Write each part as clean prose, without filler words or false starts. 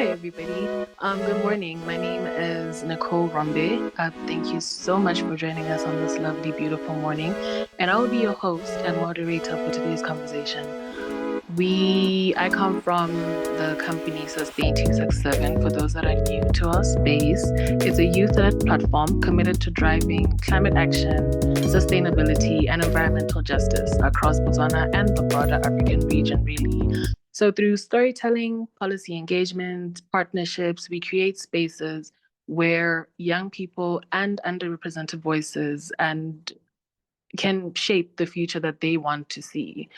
Hi, everybody. Good morning. My name is Nicole Rombe. Thank you so much for joining us on this lovely, beautiful morning. And I will be your host and moderator for today's conversation. I come from the company Sustain 267. For those that are new to our space, it's a youth-led platform committed to driving climate action, sustainability, and environmental justice across Botswana and the broader African region, really. So, through storytelling, policy engagement, partnerships, we create spaces where young people and underrepresented voices and can shape the future that they want to see.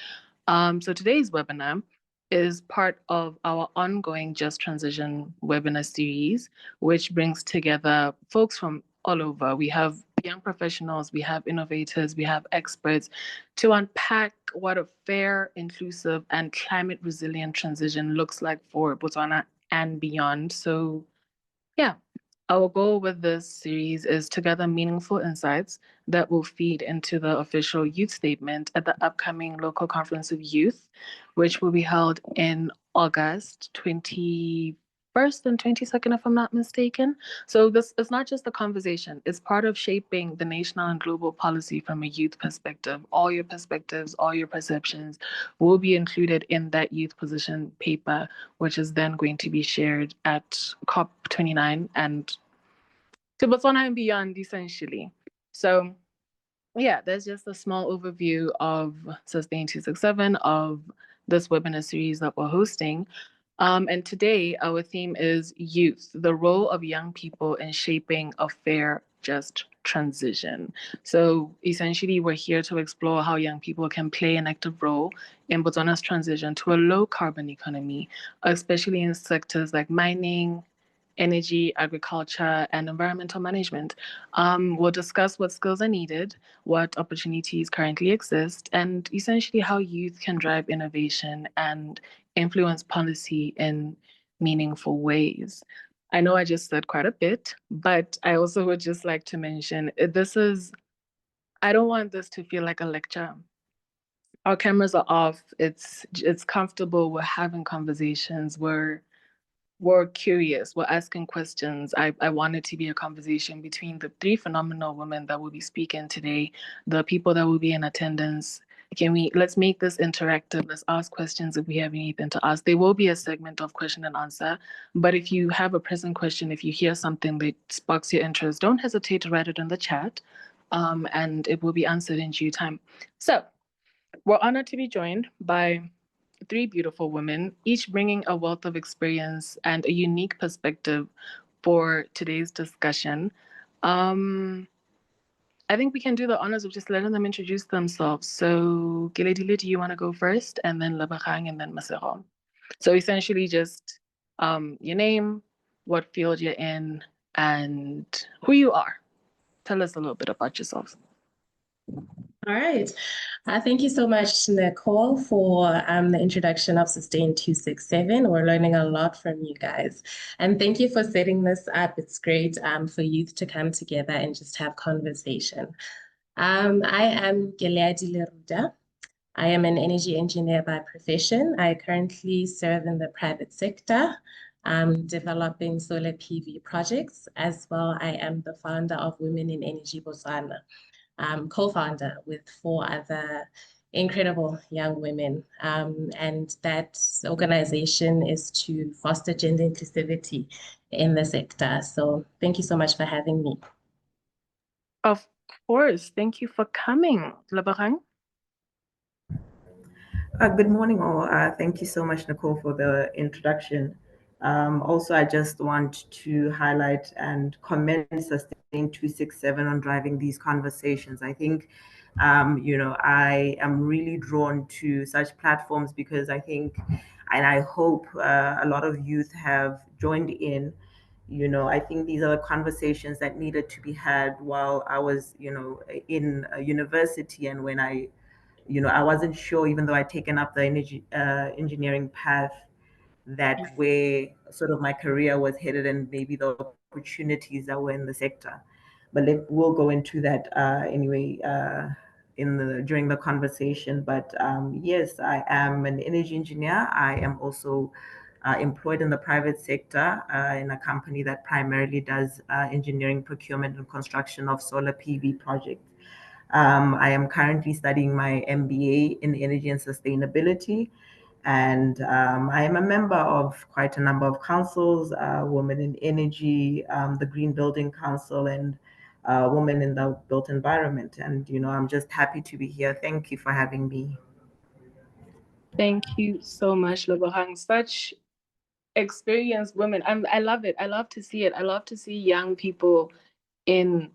So today's webinar is part of our ongoing Just Transition webinar series, which brings together folks from all over. We have young professionals, we have innovators, we have experts to unpack what a fair, inclusive, and climate resilient transition looks like for Botswana and beyond. So yeah, our goal with this series is to gather meaningful insights that will feed into the official youth statement at the upcoming local conference of youth, which will be held in August 21st and 22nd, if I'm not mistaken. So this is not just a conversation, it's part of shaping the national and global policy from a youth perspective. All your perspectives, all your perceptions will be included in that youth position paper, which is then going to be shared at COP29 and to Botswana and beyond, essentially. So, yeah, there's just a small overview of Sustain 267 of this webinar series that we're hosting. And today, our theme is youth, the role of young people in shaping a fair, just transition. So essentially, we're here to explore how young people can play an active role in Botswana's transition to a low carbon economy, especially in sectors like mining, energy, agriculture, and environmental management. We'll discuss what skills are needed, what opportunities currently exist, and essentially how youth can drive innovation and influence policy in meaningful ways. I know I just said quite a bit, but I also would just like to mention I don't want this to feel like a lecture. Our cameras are off. It's comfortable. We're having conversations. We're curious, we're asking questions. I want it to be a conversation between the three phenomenal women that will be speaking today, the people that will be in attendance. Let's make this interactive. Let's ask questions if we have anything to ask. There will be a segment of question and answer, but if you have a present question, if you hear something that sparks your interest, don't hesitate to write it in the chat, and it will be answered in due time. So we're honored to be joined by three beautiful women, each bringing a wealth of experience and a unique perspective for today's discussion. Um, I think we can do the honors of just letting them introduce themselves. So, Giledile, do you want to go first? And then Labahang and then Masero. So, essentially, just your name, what field you're in, and who you are. Tell us a little bit about yourselves. All right. Thank you so much, Nicole, for the introduction of Sustain 267. We're learning a lot from you guys. And thank you for setting this up. It's great for youth to come together and just have conversation. I am Gileadile Ruda. I am an energy engineer by profession. I currently serve in the private sector, developing solar PV projects. As well, I am the founder of Women in Energy Botswana, co-founder with 4 other incredible young women. And that organization is to foster gender inclusivity in the sector. So thank you so much for having me. Of course. Thank you for coming, Labarang. Good morning, all. Thank you so much, Nicole, for the introduction. Also, I just want to highlight and commend Sustain 267 on driving these conversations. I think, I am really drawn to such platforms because I think, and I hope a lot of youth have joined in. I think these are the conversations that needed to be had while I was, in university and when I wasn't sure, even though I'd taken up the energy engineering path, that where sort of my career was headed and maybe the opportunities that were in the sector. But we'll go into that anyway during the conversation. But yes, I am an energy engineer. I am also employed in the private sector in a company that primarily does engineering, procurement, and construction of solar PV projects. I am currently studying my MBA in energy and sustainability, and I am a member of quite a number of councils, Women in Energy, the Green Building Council, and Women in the Built Environment. And, I'm just happy to be here. Thank you for having me. Thank you so much, Lebogang. Such experienced women. I love it. I love to see it. I love to see young people in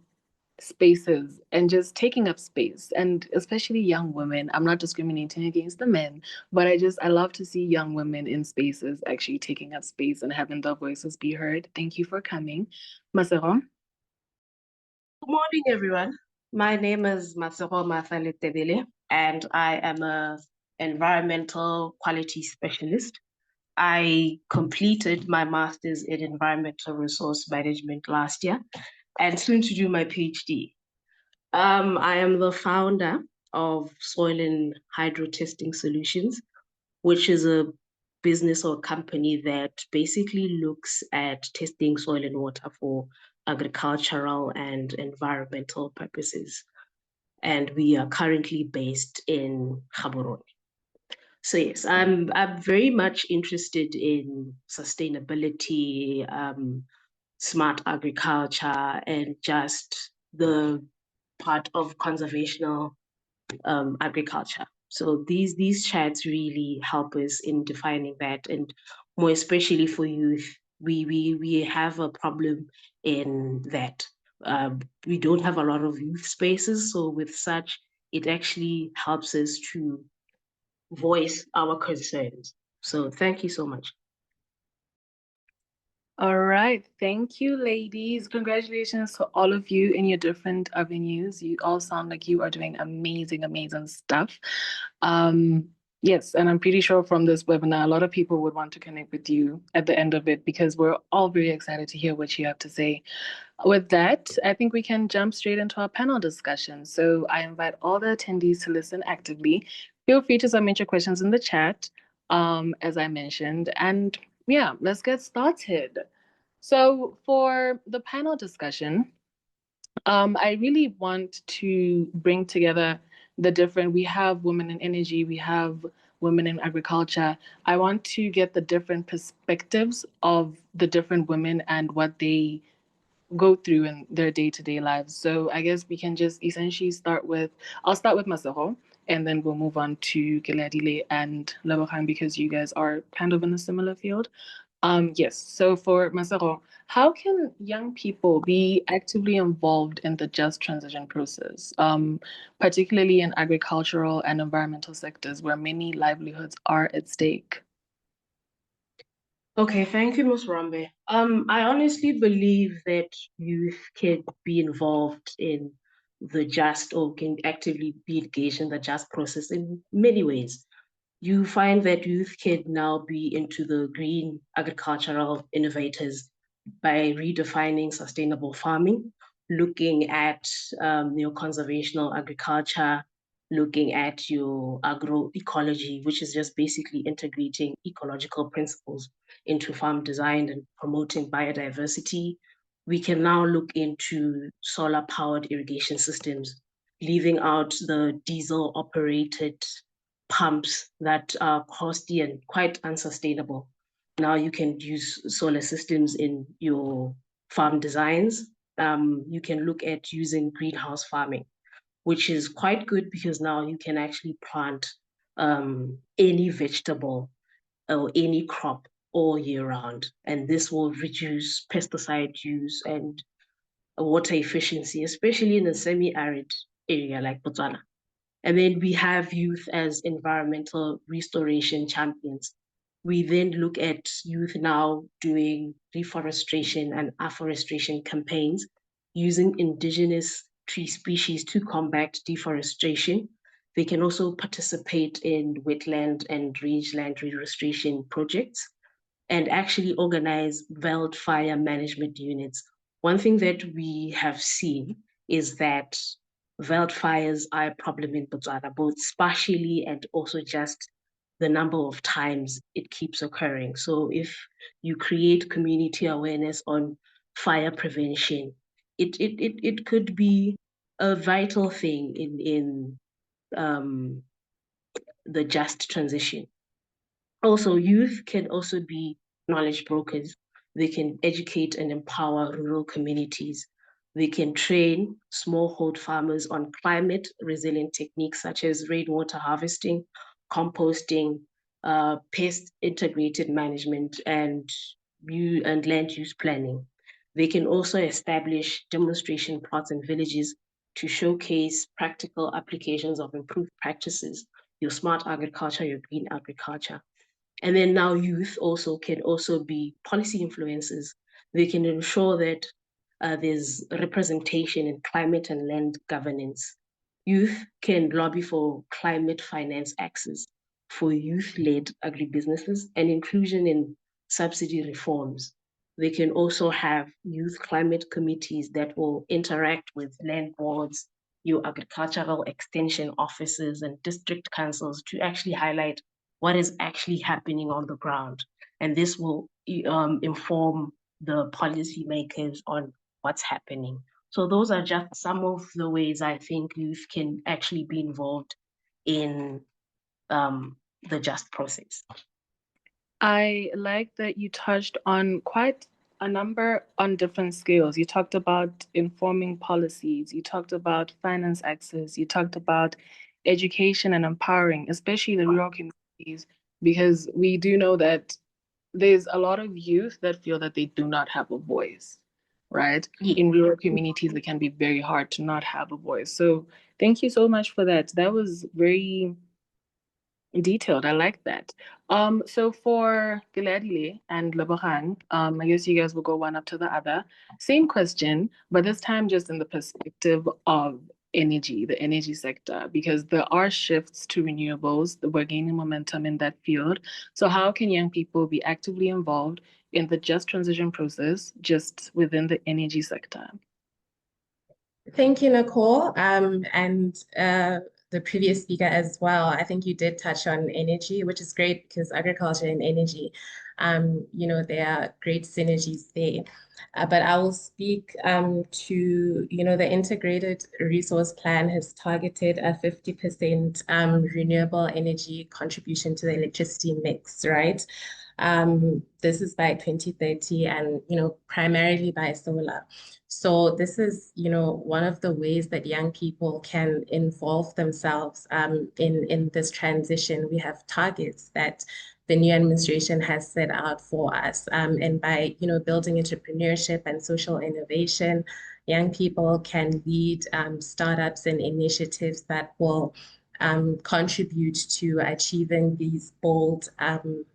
spaces and just taking up space, and especially young women. I'm not discriminating against the men, but I love to see young women in spaces actually taking up space and having their voices be heard. Thank you for coming. Masero? Good morning, everyone. My name is Masero Tebele, and I am an environmental quality specialist. I completed my master's in environmental resource management last year and soon to do my PhD. I am the founder of Soil and Hydro Testing Solutions, which is a business or company that basically looks at testing soil and water for agricultural and environmental purposes. And we are currently based in Gaborone. So yes, I'm very much interested in sustainability, smart agriculture, and just the part of conservational agriculture. So these chats really help us in defining that, and more especially for youth, we have a problem in that we don't have a lot of youth spaces. So with such, it actually helps us to voice our concerns. So thank you so much. All right. Thank you, ladies. Congratulations to all of you in your different avenues. You all sound like you are doing amazing, amazing stuff. Yes, and I'm pretty sure from this webinar, a lot of people would want to connect with you at the end of it because we're all very excited to hear what you have to say. With that, I think we can jump straight into our panel discussion. So I invite all the attendees to listen actively. Feel free to submit your questions in the chat, as I mentioned. And yeah, let's get started. So for the panel discussion, I really want to bring together we have women in energy, we have women in agriculture. I want to get the different perspectives of the different women and what they go through in their day-to-day lives. So I guess we can just essentially I'll start with Masero, and then we'll move on to Gileadile and Lebogang because you guys are kind of in a similar field. Yes, so for Masero, how can young people be actively involved in the just transition process, particularly in agricultural and environmental sectors where many livelihoods are at stake? Okay, thank you, Ms. Rambe. I honestly believe that youth can be involved in the just or can actively be engaged in the just process in many ways. You find that youth can now be into the green agricultural innovators by redefining sustainable farming, looking at your conservational agriculture, looking at your agroecology, which is just basically integrating ecological principles into farm design and promoting biodiversity. We can now look into solar powered irrigation systems, leaving out the diesel operated pumps that are costly and quite unsustainable. Now you can use solar systems in your farm designs. You can look at using greenhouse farming, which is quite good because now you can actually plant any vegetable or any crop all year round. And this will reduce pesticide use and water efficiency, especially in a semi-arid area like Botswana. And then we have youth as environmental restoration champions. We then look at youth now doing reforestation and afforestation campaigns using indigenous tree species to combat deforestation. They can also participate in wetland and rangeland restoration projects and actually organize wildfire management units. One thing that we have seen is that wildfires are a problem in Botswana, both spatially and also just the number of times it keeps occurring. So if you create community awareness on fire prevention, it could be a vital thing in the just transition. Also, youth can also be knowledge brokers. They can educate and empower rural communities. They can train smallhold farmers on climate resilient techniques such as rainwater harvesting, composting, pest integrated management, and land use planning. They can also establish demonstration plots in villages to showcase practical applications of improved practices, your smart agriculture, your green agriculture. And then now youth also can also be policy influencers. They can ensure that there's representation in climate and land governance. Youth can lobby for climate finance access for youth-led agribusinesses and inclusion in subsidy reforms. They can also have youth climate committees that will interact with land boards, your agricultural extension offices, and district councils to actually highlight what is actually happening on the ground. And this will inform the policymakers on what's happening. So those are just some of the ways I think youth can actually be involved in the just process. I like that you touched on quite a number on different scales. You talked about informing policies, you talked about finance access, you talked about education and empowering, especially the rural communities, because we do know that there's a lot of youth that feel that they do not have a voice, right? Yeah. In rural communities, it can be very hard to not have a voice. So thank you so much for that. That was very detailed. I like that. So for Gileadile and Lebogang, I guess you guys will go one up to the other. Same question, but this time just in the perspective of energy, the energy sector, because there are shifts to renewables. We're gaining momentum in that field. So how can young people be actively involved in the just transition process just within the energy sector? Thank you, Nicole. And the previous speaker as well. I think you did touch on energy, which is great because agriculture and energy, there are great synergies there. But I will speak to, the integrated resource plan has targeted a 50% renewable energy contribution to the electricity mix, right? This is by 2030 and, primarily by solar. So this is, one of the ways that young people can involve themselves in this transition. We have targets that the new administration has set out for us. And by, building entrepreneurship and social innovation, young people can lead startups and initiatives that will contribute to achieving these bold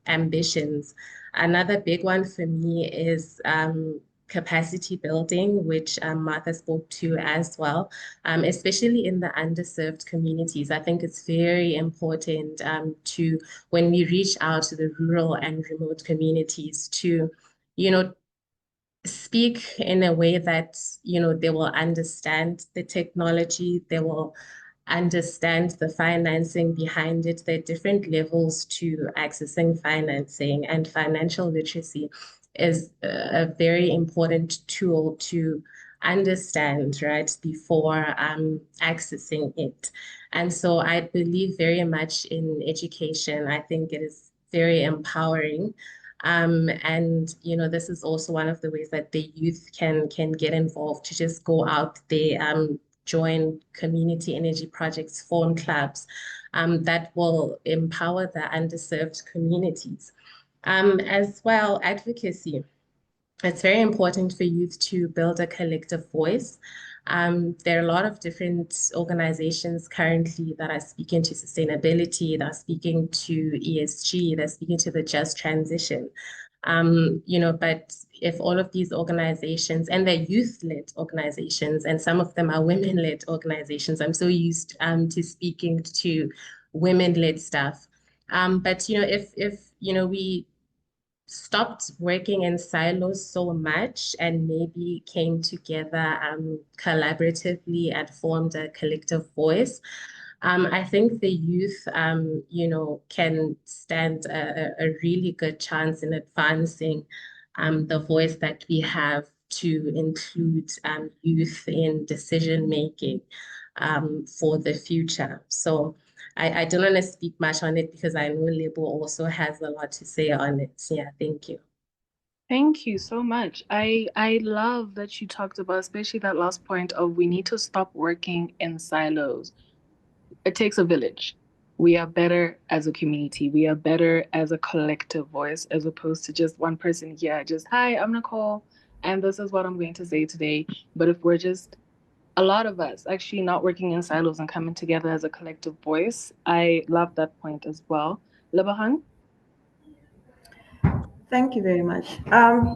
ambitions. Another big one for me is capacity building, which Martha spoke to as well, especially in the underserved communities. I think it's very important to, when we reach out to the rural and remote communities, to, speak in a way that, they will understand the technology, they will understand the financing behind it. There are different levels to accessing financing, and financial literacy is a very important tool to understand, right, before accessing it. And so I believe very much in education. I think it is very empowering. And this is also one of the ways that the youth can get involved, to just go out there, join community energy projects, form clubs that will empower the underserved communities. As well, advocacy. It's very important for youth to build a collective voice. There are a lot of different organizations currently that are speaking to sustainability, that are speaking to ESG, that are speaking to the just transition. But if all of these organizations, and they're youth-led organizations, and some of them are women-led organizations, I'm so used to speaking to women-led stuff. But if we stopped working in silos so much and maybe came together collaboratively and formed a collective voice, I think the youth, can stand a really good chance in advancing the voice that we have to include youth in decision making for the future. So I don't want to speak much on it because I know Lebo also has a lot to say on it. Yeah, thank you. Thank you so much. I love that you talked about, especially that last point of we need to stop working in silos. It takes a village. We are better as a community. We are better as a collective voice as opposed to just one person here. Just, hi, I'm Nicole, and this is what I'm going to say today. But if we're just a lot of us actually not working in silos and coming together as a collective voice, I love that point as well. Lebahan? Thank you very much.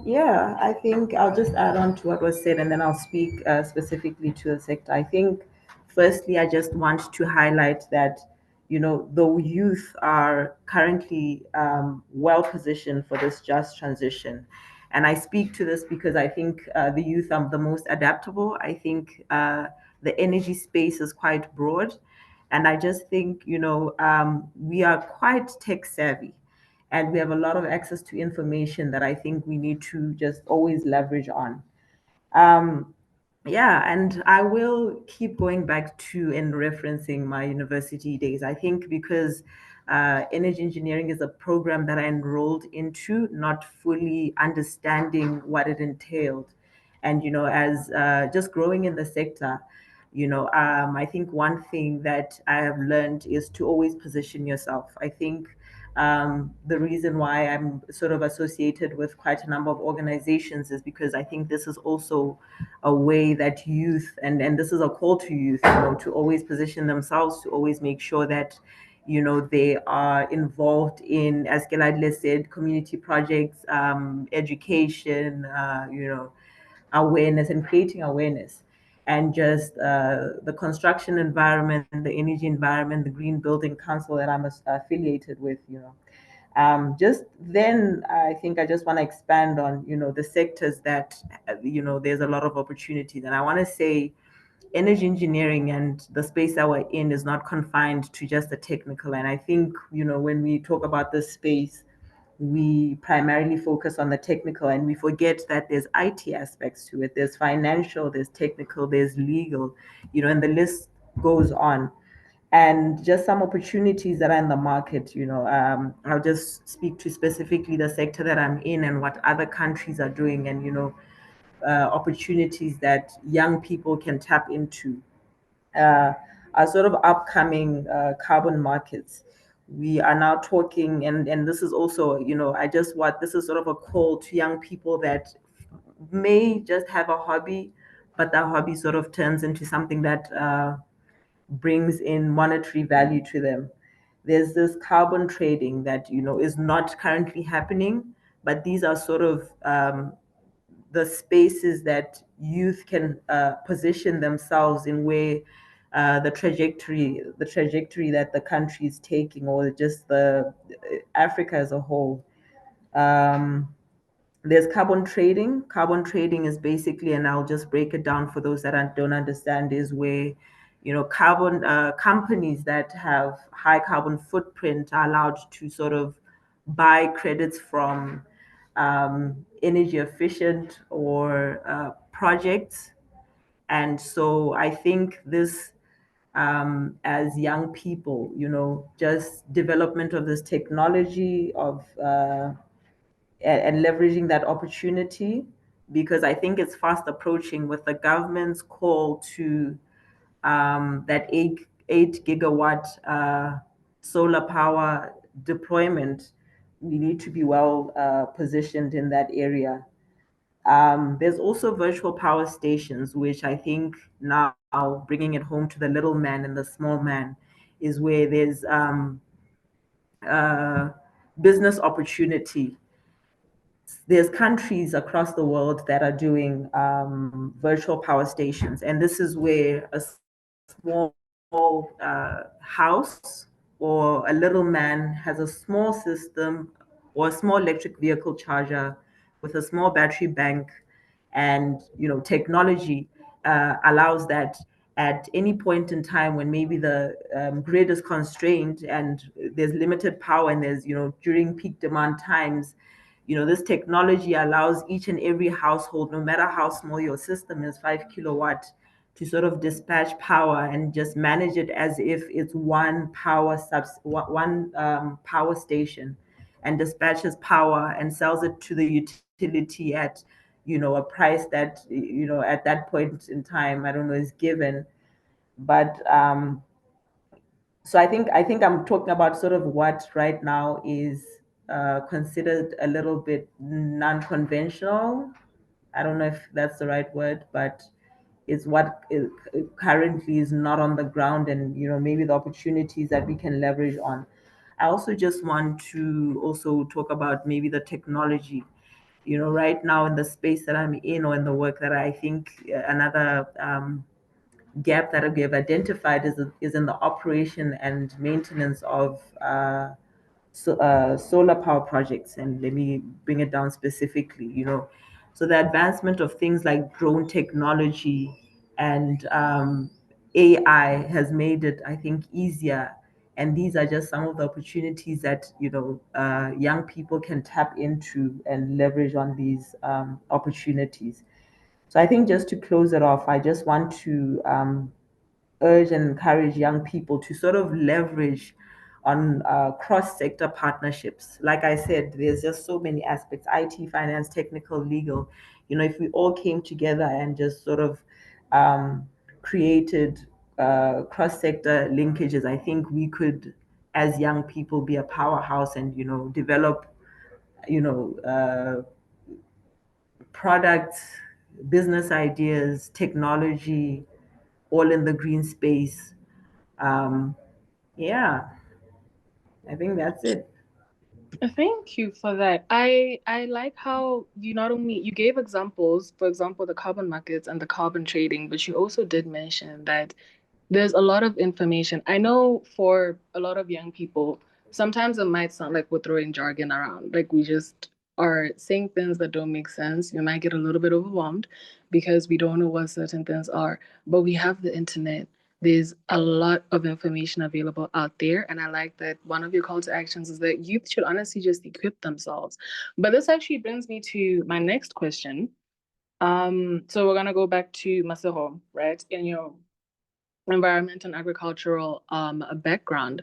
Yeah, I think I'll just add on to what was said and then I'll speak specifically to the sector. I think, firstly, I just want to highlight that, the youth are currently well positioned for this just transition. And I speak to this because I think the youth are the most adaptable. I think the energy space is quite broad. And I just think, we are quite tech savvy and we have a lot of access to information that I think we need to just always leverage on. Um, yeah, and I will keep going back to and referencing my university days. I think because energy engineering is a program that I enrolled into, not fully understanding what it entailed. And, as just growing in the sector, I think one thing that I have learned is to always position yourself. I think the reason why I'm sort of associated with quite a number of organizations is because I think this is also a way that youth, and this is a call to youth, to always position themselves, to always make sure that, they are involved in, as Geladle said, community projects, education, awareness and creating awareness. And just the construction environment, the energy environment, the Green Building Council that I'm affiliated with, just then, I think I just want to expand on, the sectors that, there's a lot of opportunities. And I want to say energy engineering and the space that we're in is not confined to just the technical. And I think, when we talk about this space, we primarily focus on the technical and we forget that there's IT aspects to it. There's financial, there's technical, there's legal, and the list goes on. And just some opportunities that are in the market, I'll just speak to specifically the sector that I'm in and what other countries are doing and, opportunities that young people can tap into are sort of upcoming carbon markets. We are now talking, and this is also, I just want, this is sort of a call to young people that may just have a hobby, but that hobby sort of turns into something that brings in monetary value to them. There's this carbon trading that, is not currently happening, but these are sort of the spaces that youth can position themselves in where the trajectory that the country is taking, or just the Africa as a whole. Um, there's carbon trading. Carbon trading is basically, and I'll just break it down for those that don't understand, is where carbon companies that have high carbon footprint are allowed to sort of buy credits from energy efficient or projects. And so I think this, as young people, just development of this technology of and leveraging that opportunity, because I think it's fast approaching with the government's call to that eight gigawatt solar power deployment. We need to be well positioned in that area. There's also virtual power stations, which I think now bringing it home to the little man and the small man is where there's uh, business opportunity. There's countries across the world that are doing virtual power stations, and this is where a small house or a little man has a small system or a small electric vehicle charger with a small battery bank, and technology allows that. at any point in time when maybe the grid is constrained and there's limited power and there's, during peak demand times, this technology allows each and every household, no matter how small your system is, 5 kilowatt, to sort of dispatch power and just manage it as if it's one power station, and dispatches power and sells it to the utility at a price that at that point in time, I don't know, is given. But so I think I'm talking about sort of what right now is considered a little bit non-conventional. I don't know if that's the right word, but it's what currently is not on the ground, and maybe the opportunities that we can leverage on. I also just want to also talk about maybe the technology. Right now in the space that I'm in, or in the work that I think another gap that we have identified is in the operation and maintenance of solar power projects. And let me bring it down specifically. So the advancement of things like drone technology and AI has made it, I think, easier. And these are just some of the opportunities that young people can tap into and leverage on these opportunities. So I think, just to close it off, I just want to urge and encourage young people to sort of leverage on cross-sector partnerships. Like I said, there's just so many aspects: IT, finance, technical, legal. If we all came together and just sort of created cross-sector linkages, I think we could, as young people, be a powerhouse and develop you know uh, products, business ideas, technology, all in the green space. Um, yeah, I think that's it. Thank you for that. I like how you not only you gave examples, for example, the carbon markets and the carbon trading, but you also did mention that there's a lot of information. I know for a lot of young people, sometimes it might sound like we're throwing jargon around. Like we just are saying things that don't make sense. You might get a little bit overwhelmed because we don't know what certain things are. But we have the internet. There's a lot of information available out there. And I like that one of your call to actions is that youth should honestly just equip themselves. But this actually brings me to my next question. So we're gonna go back to Maseho, right? In your environment and agricultural background.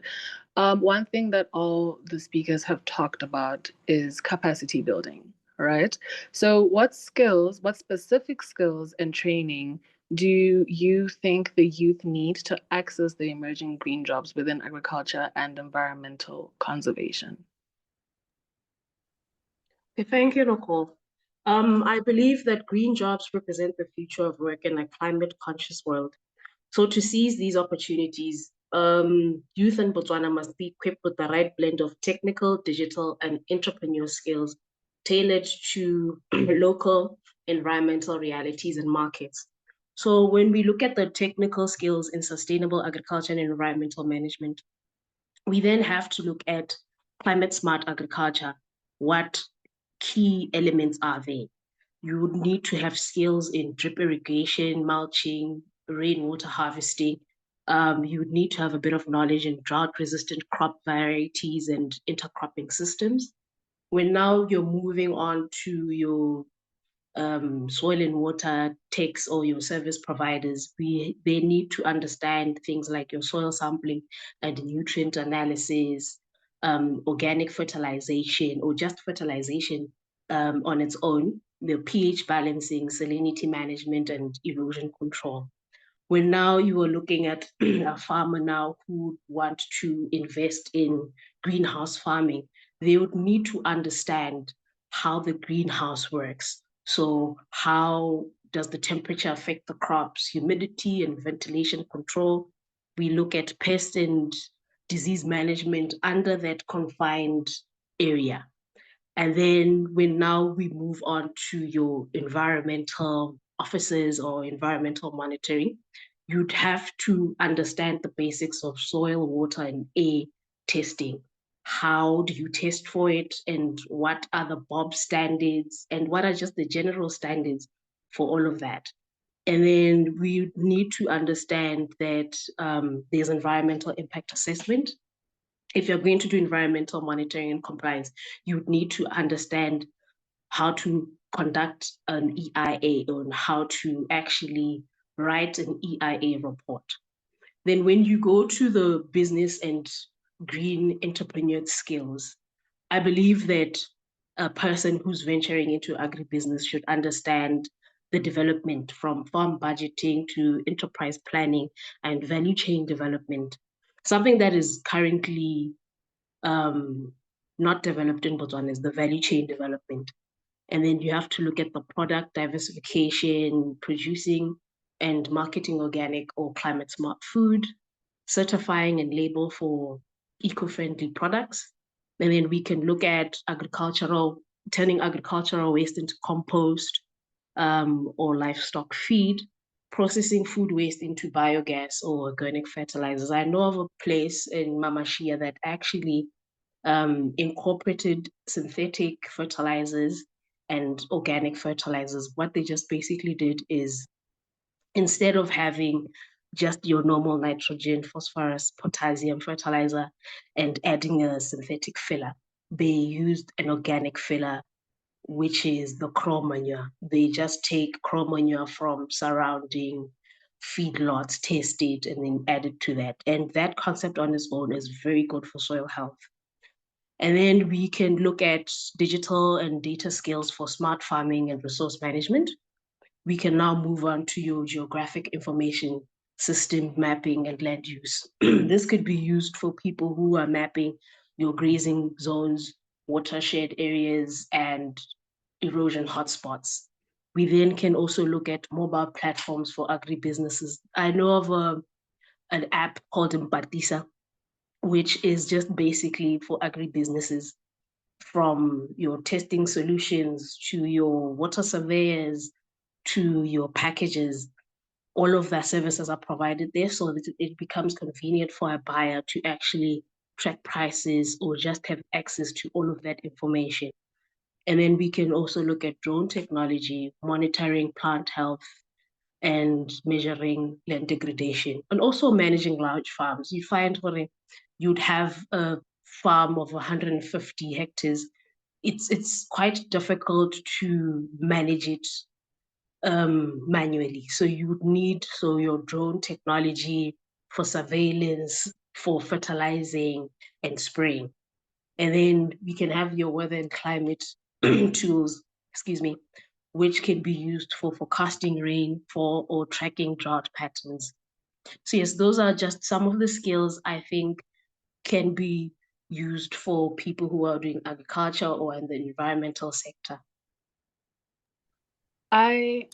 One thing that all the speakers have talked about is capacity building, right? So, what specific skills and training do you think the youth need to access the emerging green jobs within agriculture and environmental conservation? Okay, thank you, Nicole. I believe that green jobs represent the future of work in a climate conscious world. So to seize these opportunities, youth in Botswana must be equipped with the right blend of technical, digital, and entrepreneurial skills tailored to local environmental realities and markets. So when we look at the technical skills in sustainable agriculture and environmental management, we then have to look at climate smart agriculture. What key elements are there? You would need to have skills in drip irrigation, mulching, rainwater harvesting. You would need to have a bit of knowledge in drought-resistant crop varieties and intercropping systems. When now you're moving on to your soil and water techs or your service providers, they need to understand things like your soil sampling and nutrient analysis, organic fertilization or just fertilization on its own, the pH balancing, salinity management, and erosion control. When now you are looking at a farmer now who want to invest in greenhouse farming, they would need to understand how the greenhouse works. So how does the temperature affect the crops, humidity and ventilation control? We look at pest and disease management under that confined area. And then when now we move on to your environmental offices or environmental monitoring, you'd have to understand the basics of soil, water, and air testing. How do you test for it? And what are the BOB standards? And what are just the general standards for all of that? And then we need to understand that there's environmental impact assessment. If you're going to do environmental monitoring and compliance, you would need to understand how to conduct an EIA, on how to actually write an EIA report. Then when you go to the business and green entrepreneur skills, I believe that a person who's venturing into agribusiness should understand the development from farm budgeting to enterprise planning and value chain development. Something that is currently not developed in Botswana is the value chain development. And then you have to look at the product diversification, producing and marketing organic or climate smart food, certifying and label for eco-friendly products. And then we can look at turning agricultural waste into compost or livestock feed, processing food waste into biogas or organic fertilizers. I know of a place in Mamashia that actually incorporated synthetic fertilizers and organic fertilizers. What they just basically did is, instead of having just your normal nitrogen, phosphorus, potassium fertilizer and adding a synthetic filler, they used an organic filler, which is the crow manure. They just take crow manure from surrounding feedlots, test it, and then add it to that. And that concept on its own is very good for soil health. And then we can look at digital and data skills for smart farming and resource management. We can now move on to your geographic information system mapping and land use. This could be used for people who are mapping your grazing zones, watershed areas, and erosion hotspots. We then can also look at mobile platforms for agribusinesses. I know of an app called Mpatisa, which is just basically for agribusinesses, from your testing solutions to your water surveyors to your packages. All of that services are provided there, so that it becomes convenient for a buyer to actually track prices or just have access to all of that information. And then we can also look at drone technology, monitoring plant health and measuring land degradation, and also managing large farms. You find where you'd have a farm of 150 hectares. It's quite difficult to manage it manually. So you would need your drone technology for surveillance, for fertilizing and spraying. And then we can have your weather and climate tools, excuse me, which can be used for forecasting rainfall or tracking drought patterns. So yes, those are just some of the skills I think can be used for people who are doing agriculture or in the environmental sector. I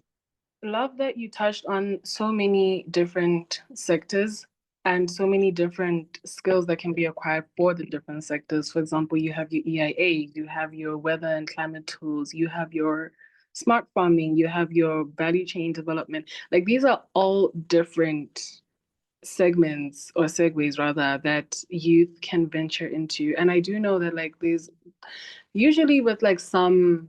love that you touched on so many different sectors and so many different skills that can be acquired for the different sectors. For example, you have your EIA, you have your weather and climate tools, you have your smart farming, you have your value chain development. Like these are all different segments or segues rather that youth can venture into. And I do know that like there's usually with like some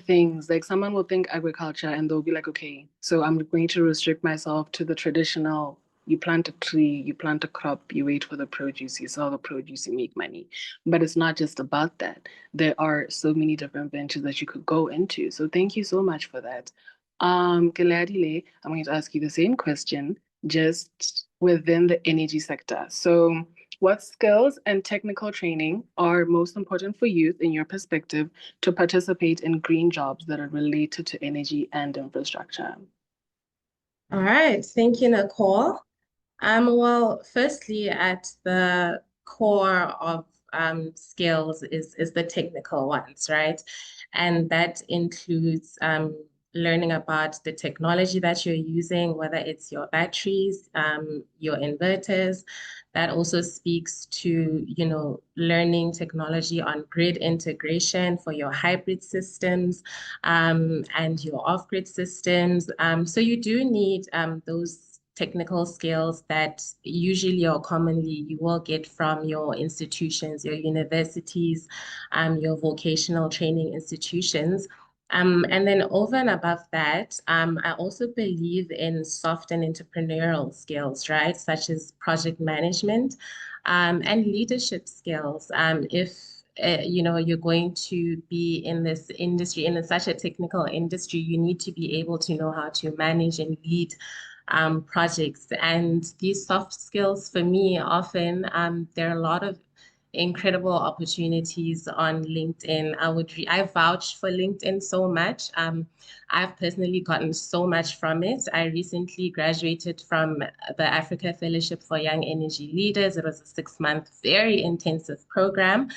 things like someone will think agriculture and they'll be like, okay, so I'm going to restrict myself to the traditional, you plant a tree, you plant a crop, you wait for the produce, you sell the produce, you make money. But it's not just about that. There are so many different ventures that you could go into. So thank you so much for that. Galadile, I'm going to ask you the same question, just within the energy sector. So what skills and technical training are most important for youth in your perspective to participate in green jobs that are related to energy and infrastructure? All right, thank you, Nicole. Well, firstly, at the core of skills is the technical ones, right? And that includes learning about the technology that you're using, whether it's your batteries, your inverters. That also speaks to, learning technology on grid integration for your hybrid systems and your off-grid systems. So you do need those technical skills that usually or commonly you will get from your institutions, your universities, your vocational training institutions. And then over and above that, I also believe in soft and entrepreneurial skills, right? Such as project management, and leadership skills. If you're going to be in this industry, in such a technical industry, you need to be able to know how to manage and lead projects. And these soft skills, for me, often there are a lot of incredible opportunities on LinkedIn. I vouch for LinkedIn so much. I've personally gotten so much from it. I recently graduated from the Africa Fellowship for Young Energy Leaders. It was a 6-month, very intensive program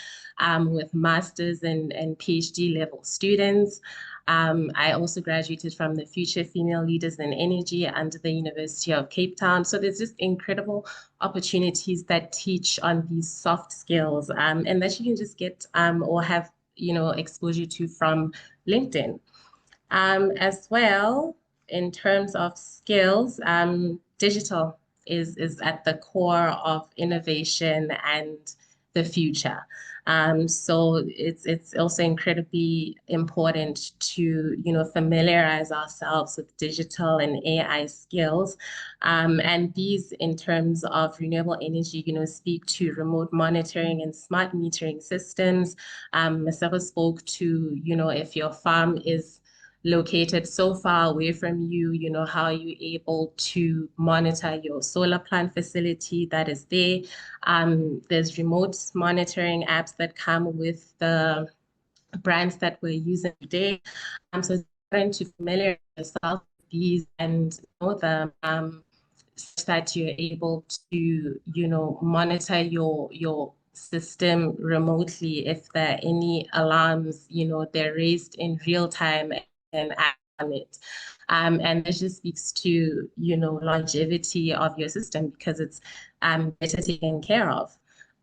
with masters and PhD level students. I also graduated from the Future Female Leaders in Energy under the University of Cape Town. So there's just incredible opportunities that teach on these soft skills, and that you can just get or have exposure to from LinkedIn. As well, in terms of skills, digital is at the core of innovation and the future. So it's also incredibly important to familiarize ourselves with digital and AI skills. And these, in terms of renewable energy, speak to remote monitoring and smart metering systems. Masego spoke to, if your farm is located so far away from you, how are you able to monitor your solar plant facility that is there? There's remote monitoring apps that come with the brands that we're using today. So it's important to familiarize yourself with these and know them, such that you're able to, monitor your system remotely. If there are any alarms, they're raised in real time and act on it. And that just speaks to, longevity of your system because it's better taken care of.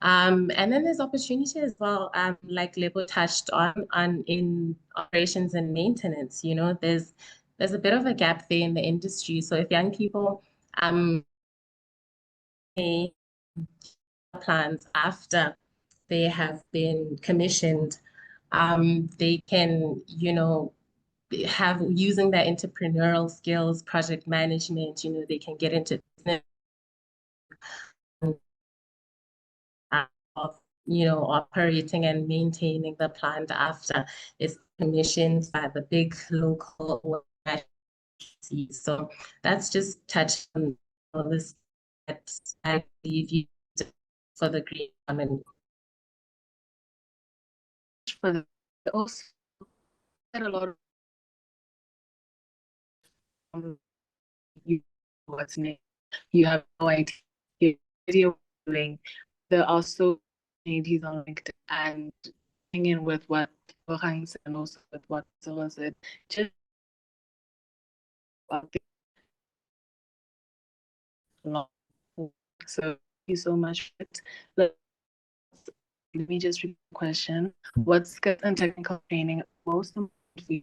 And then there's opportunity as well, like Lebo touched on in operations and maintenance. There's a bit of a gap there in the industry. So if young people plans after they have been commissioned, they can, have using their entrepreneurial skills, project management, they can get into business of, operating and maintaining the plant after it's commissioned by the big local organizations. So that's just touched on this that I believe you for the green economy. For the also had a lot of you what's next. You have no idea what you're doing. There are so opportunities on LinkedIn and hanging with what Orang said and also with what Zilla said. Just about long. So thank you so much for it. Let me just repeat the question. What skills and technical training are most important for you?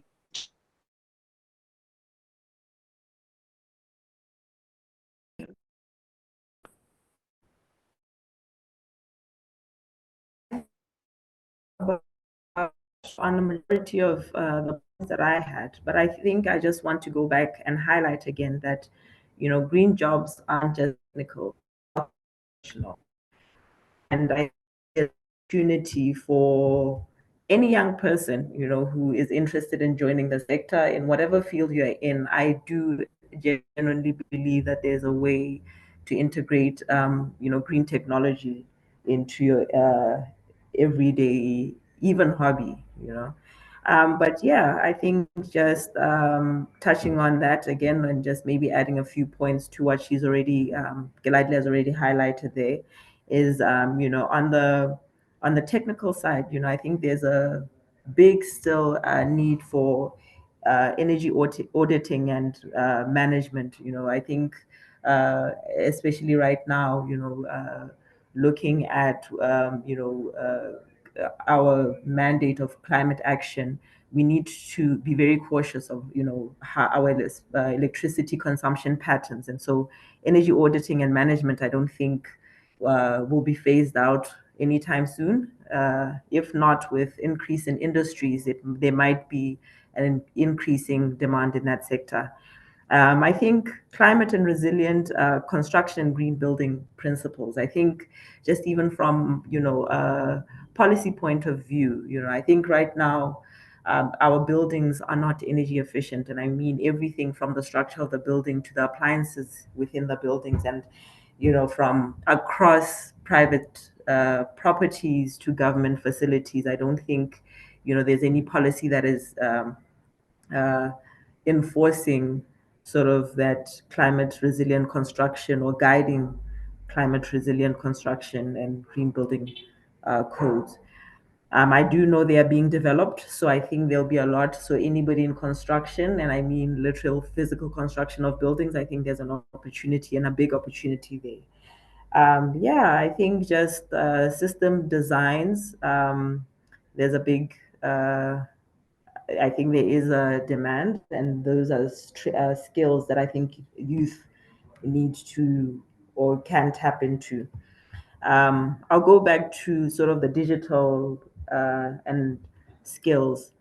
On the majority of the points that I had, but I think I just want to go back and highlight again that, green jobs aren't just technical, professional. And I think opportunity for any young person, who is interested in joining the sector in whatever field you're in. I do genuinely believe that there's a way to integrate, green technology into your everyday, even hobby, But yeah, I think just touching on that again and just maybe adding a few points to what she's already, Gladly has already highlighted there is, on the technical side, I think there's a big still need for energy auditing and management. I think especially right now, looking at our mandate of climate action, we need to be very cautious of how our electricity consumption patterns, and so energy auditing and management, I don't think will be phased out anytime soon. If not with increase in industries, there might be and increasing demand in that sector. I think climate and resilient construction and green building principles. I think just even from a policy point of view, I think right now our buildings are not energy efficient, and I mean everything from the structure of the building to the appliances within the buildings, and from across private properties to government facilities. I don't think there's any policy that is uh, enforcing sort of that climate resilient construction or guiding climate resilient construction and green building codes. I do know they are being developed, so I think there'll be a lot. So anybody in construction, and I mean literal physical construction of buildings, I think there's an opportunity and a big opportunity there. Yeah, I think just system designs. There's a big I think there is a demand, and those are skills that I think youth need to or can tap into. I'll go back to sort of the digital and skills.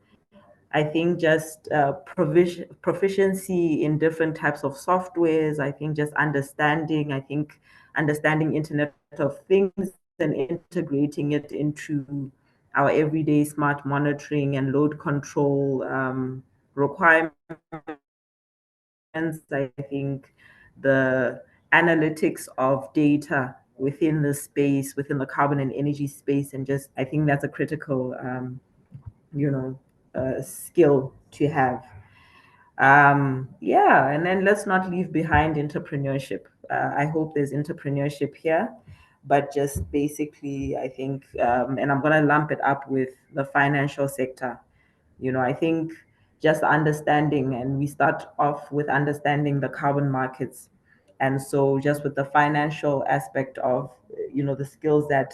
I think just proficiency in different types of softwares. I think just understanding. I think understanding Internet of Things and integrating it into our everyday smart monitoring and load control requirements. I think the analytics of data within the space, within the carbon and energy space, and just I think that's a critical, skill to have. Yeah, and then let's not leave behind entrepreneurship. I hope there's entrepreneurship here, but just basically, I think, and I'm going to lump it up with the financial sector. I think just understanding, and we start off with understanding the carbon markets. And so, just with the financial aspect of, the skills that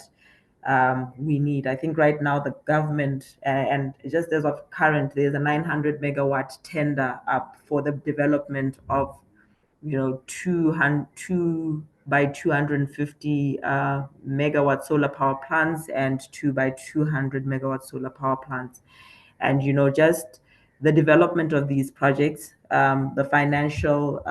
we need. I think right now the government, and just as of current, there's a 900 megawatt tender up for the development of, 2 by 250 megawatt solar power plants and 2 by 200 megawatt solar power plants. And, just the development of these projects, the financial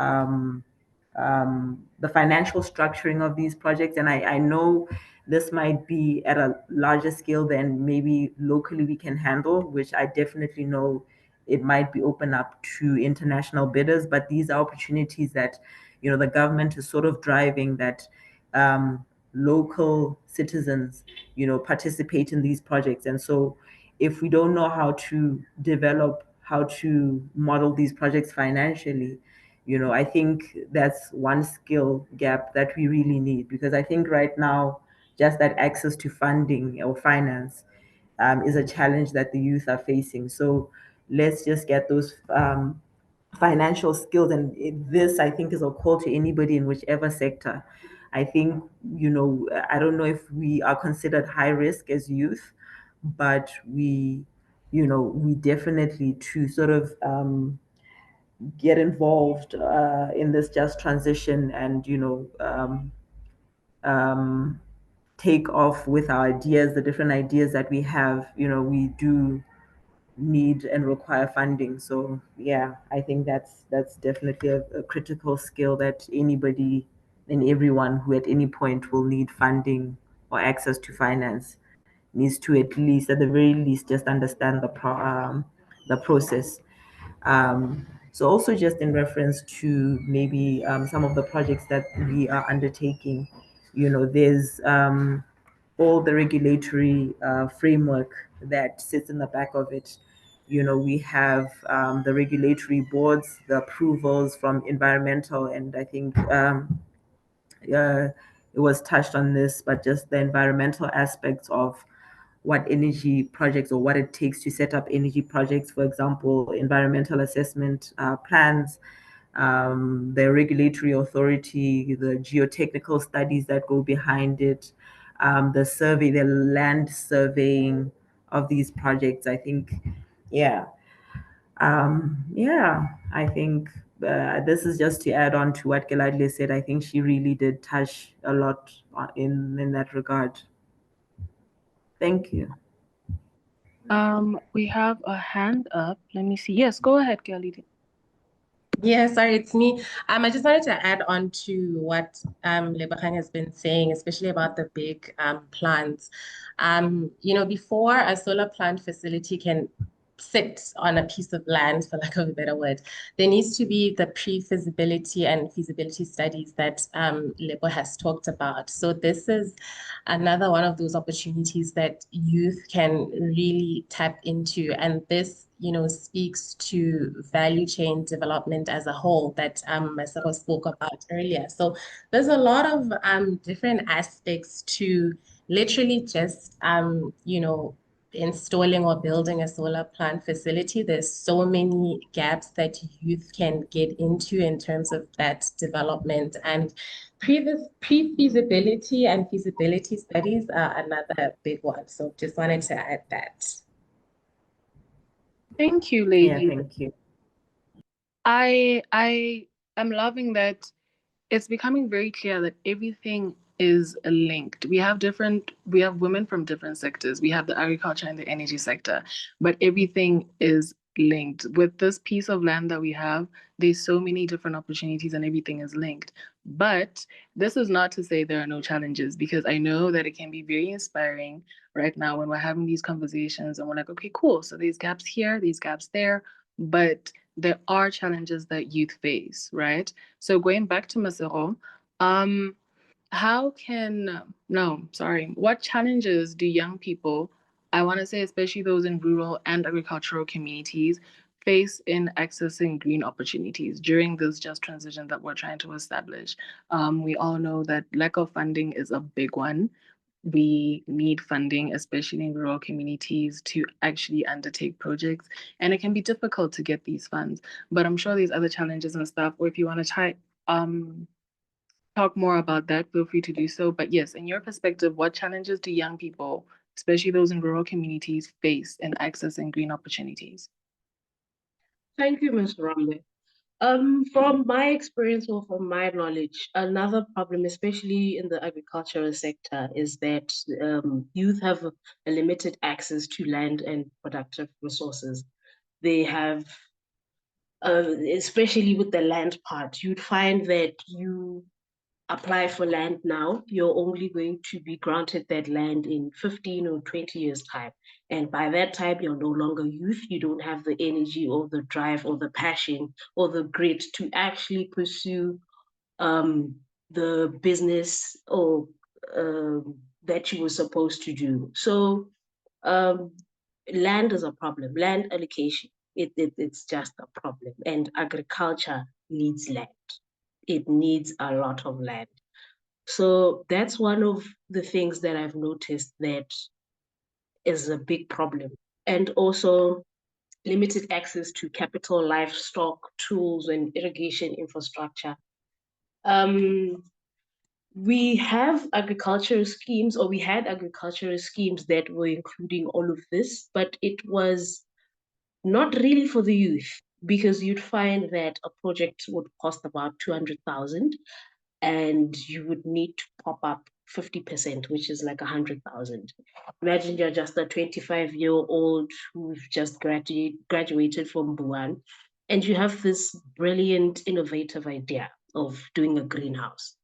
structuring of these projects. And I know this might be at a larger scale than maybe locally we can handle, which I definitely know it might be open up to international bidders. But these are opportunities that, the government is sort of driving, that local citizens, participate in these projects. And so if we don't know how to develop, how to model these projects financially, I think that's one skill gap that we really need, because I think right now, just that access to funding or finance is a challenge that the youth are facing. So let's just get those financial skills. And this, I think, is a call to anybody in whichever sector. I think, I don't know if we are considered high risk as youth, but we definitely to sort of get involved in this just transition, and um, take off with our ideas, the different ideas that we have. We do need and require funding. So yeah, I think that's definitely a critical skill that anybody and everyone who at any point will need funding or access to finance needs to, at least, at the very least, just understand the process. So also just in reference to maybe some of the projects that we are undertaking, there's all the regulatory framework that sits in the back of it. We have the regulatory boards, the approvals from environmental, and I think it was touched on this, but just the environmental aspects of what energy projects or what it takes to set up energy projects, for example, environmental assessment plans, the regulatory authority, the geotechnical studies that go behind it, the survey, the land surveying of these projects. I think, yeah, yeah, I think this is just to add on to what Galadle said. I think she really did touch a lot in that regard. Thank you. We have a hand up. Let me see. Yes, go ahead, Kelly. Yeah, sorry, it's me. I just wanted to add on to what Lebogang has been saying, especially about the big plants. Before a solar plant facility can sit on a piece of land, for lack of a better word, there needs to be the pre-feasibility and feasibility studies that Lebo has talked about. So this is another one of those opportunities that youth can really tap into. And this, speaks to value chain development as a whole that Masako spoke about earlier. So there's a lot of different aspects to literally just, installing or building a solar plant facility. There's so many gaps that youth can get into in terms of that development. And pre-feasibility and feasibility studies are another big one. So just wanted to add that. Thank you, Yeah, lady. thank you. I am loving that it's becoming very clear that everything is linked. We have women from different sectors. We have the agriculture and the energy sector, but everything is linked. With this piece of land that we have, there's so many different opportunities and everything is linked. But this is not to say there are no challenges, because I know that it can be very inspiring right now when we're having these conversations and we're like, okay, cool. So there's gaps here, these gaps there, but there are challenges that youth face, right? So going back to Masero, um, how can no, sorry, what challenges do young people, I want to say especially those in rural and agricultural communities, face in accessing green opportunities during this just transition that we're trying to establish? We all know that lack of funding is a big one. We need funding, especially in rural communities, to actually undertake projects. And it can be difficult to get these funds. But I'm sure there's other challenges and stuff. Or if you want to um, talk more about that, feel free to do so. But yes, in your perspective, what challenges do young people, especially those in rural communities, face in accessing green opportunities? Thank you, Mr. Rambe. From my experience or from my knowledge, another problem, especially in the agricultural sector, is that youth have a limited access to land and productive resources. They have, especially with the land part, you'd find that you apply for land now, you're only going to be granted that land in 15 or 20 years' time. And by that time, you're no longer youth. You don't have the energy or the drive or the passion or the grit to actually pursue um, the business or that you were supposed to do. So um, land is a problem. Land allocation, it's just a problem. And agriculture needs land. It needs a lot of land. So that's one of the things that I've noticed that is a big problem. And also limited access to capital, livestock, tools, and irrigation infrastructure. Um, we have agricultural schemes, or we had agricultural schemes that were including all of this, but it was not really for the youth, because you'd find that a project would cost about 200,000 and you would need to pop up 50%, which is like 100,000. Imagine you're just a 25-year-old who's just graduated from Buan, and you have this brilliant, innovative idea of doing a greenhouse,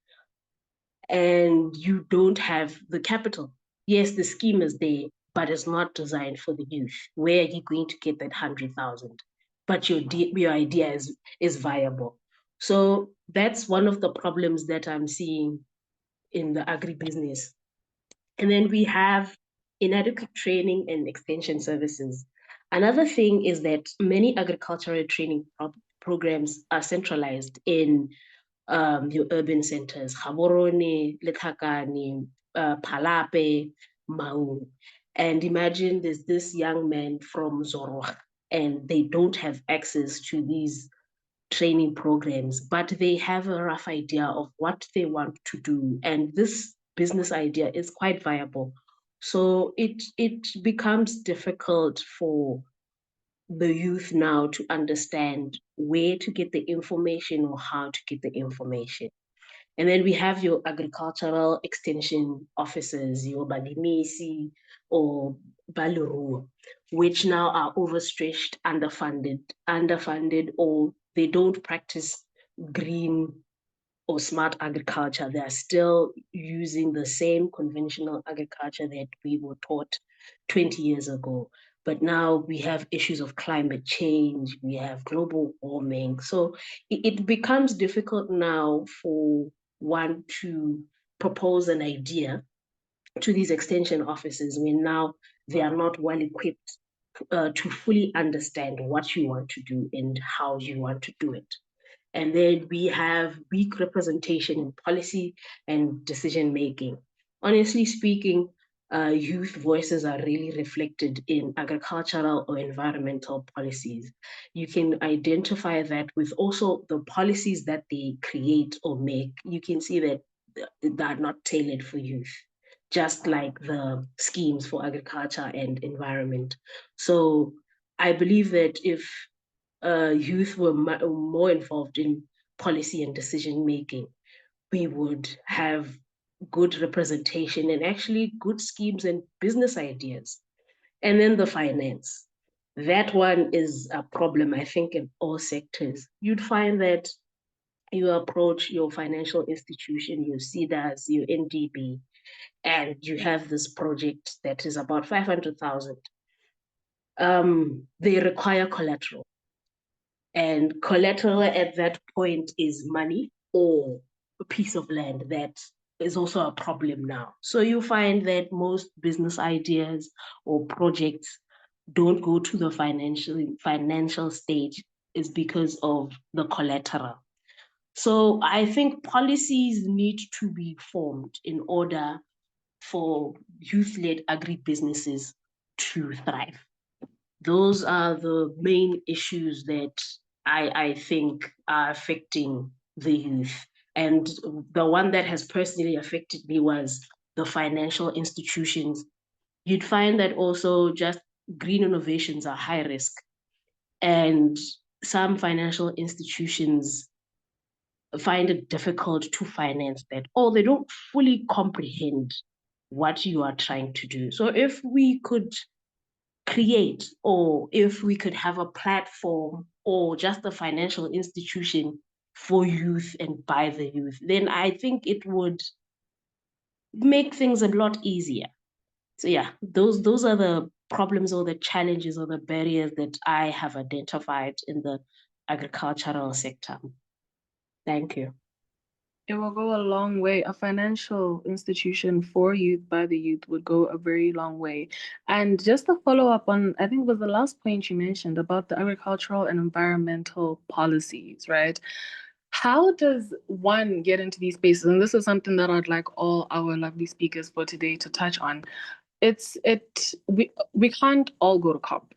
and you don't have the capital. Yes, the scheme is there, but it's not designed for the youth. Where are you going to get that 100,000? But your idea is viable. So that's one of the problems that I'm seeing in the agribusiness. And then we have inadequate training and extension services. Another thing is that many agricultural training programs are centralized in your urban centers, Gaborone, Letlhakane, Phalape, Maun. And imagine there's this young man from Zorwa, and they don't have access to these training programs, but they have a rough idea of what they want to do. And this business idea is quite viable. So it becomes difficult for the youth now to understand where to get the information or how to get the information. And then we have your agricultural extension officers, your Balimisi or Baluru, which now are overstretched, underfunded, or they don't practice green or smart agriculture. They are still using the same conventional agriculture that we were taught 20 years ago. But now we have issues of climate change, we have global warming. So it becomes difficult now for one to propose an idea to these extension officers when now they are not well equipped to fully understand what you want to do and how you want to do it. And then we have weak representation in policy and decision making. Honestly speaking, youth voices are really reflected in agricultural or environmental policies. You can identify that with also the policies that they create or make. You can see that they are not tailored for youth, just like the schemes for agriculture and environment. So I believe that if youth were more involved in policy and decision making, we would have good representation and actually good schemes and business ideas. And then the finance. That one is a problem, I think, in all sectors. You'd find that you approach your financial institution, your CDAS, your NDB, and you have this project that is about 500,000. They require collateral. And collateral at that point is money or a piece of land that is also a problem now. So you find that most business ideas or projects don't go to the financial stage is because of the collateral. So I think policies need to be formed in order for youth-led agribusinesses to thrive. Those are the main issues that I think are affecting the youth. And the one that has personally affected me was the financial institutions. You'd find that also just green innovations are high risk. And some financial institutions find it difficult to finance that, or they don't fully comprehend what you are trying to do. So if we could create, or if we could have a platform or just a financial institution for youth and by the youth, then I think it would make things a lot easier. So yeah, those are the problems or the challenges or the barriers that I have identified in the agricultural sector. Thank you. It will go a long way. A financial institution for youth by the youth would go a very long way. And just to follow up on, I think it was the last point you mentioned about the agricultural and environmental policies, right? How does one get into these spaces? And this is something that I'd like all our lovely speakers for today to touch on. We can't all go to COP,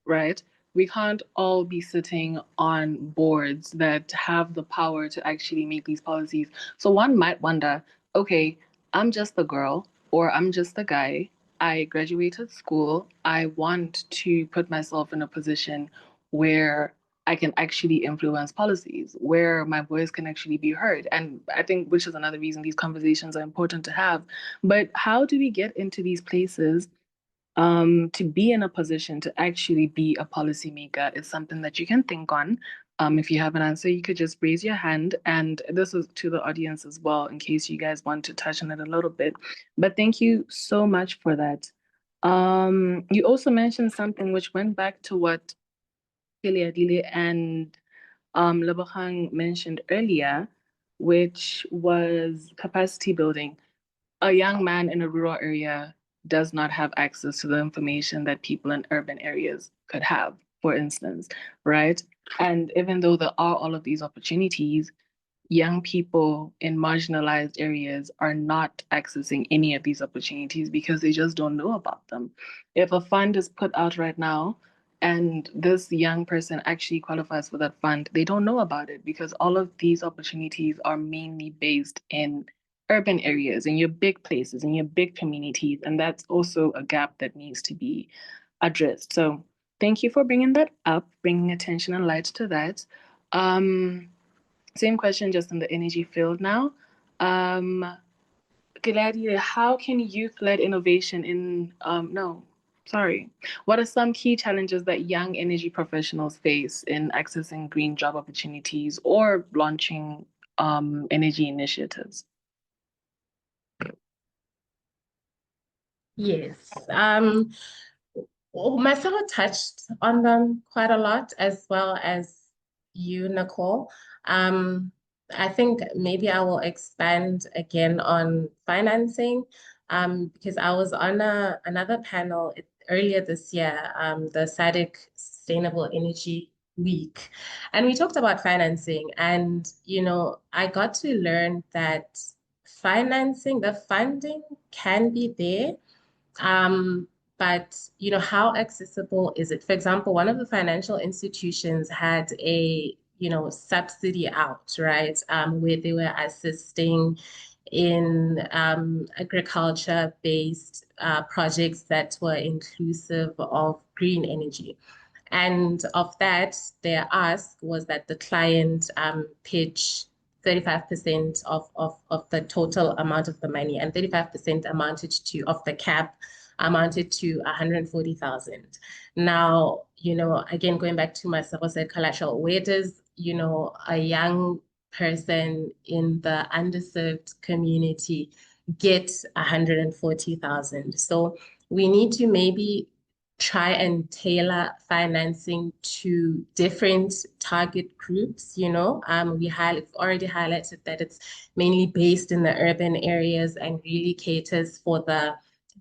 right? We can't all be sitting on boards that have the power to actually make these policies. So one might wonder, okay, I'm just a girl or I'm just a guy. I graduated school. I want to put myself in a position where I can actually influence policies, where my voice can actually be heard. And I think, which is another reason these conversations are important to have. But how do we get into these places to be in a position to actually be a policymaker is something that you can think on. If you have an answer, you could just raise your hand. And this is to the audience as well, in case you guys want to touch on it a little bit. But thank you so much for that. You also mentioned something which went back to what Kiliadile and Lebogang mentioned earlier, which was capacity building. A young man in a rural area does not have access to the information that people in urban areas could have, for instance, right? And even though there are all of these opportunities, young people in marginalized areas are not accessing any of these opportunities because they just don't know about them. If a fund is put out right now and this young person actually qualifies for that fund, they don't know about it because all of these opportunities are mainly based in urban areas, in your big places, in your big communities. And that's also a gap that needs to be addressed. So thank you for bringing that up, bringing attention and light to that. Same question, just in the energy field now. Gladys, how can youth-led innovation no, sorry. What are some key challenges that young energy professionals face in accessing green job opportunities or launching energy initiatives? Yes. Well, Marcelo touched on them quite a lot, as well as you, Nicole. Um, I think maybe I will expand again on financing, because I was on another panel earlier this year, the SADC Sustainable Energy Week, and we talked about financing. And, I got to learn that the funding can be there, but how accessible is it? For example, one of the financial institutions had a subsidy out, right? Where they were assisting in agriculture-based projects that were inclusive of green energy. And of that, their ask was that the client pitch 35% of the total amount of the money, and 35% amounted to, of the cap, amounted to 140,000. Now, again, going back to my said collateral, where does, a young person in the underserved community get 140,000? So we need to maybe try and tailor financing to different target groups. We've already highlighted that it's mainly based in the urban areas and really caters for the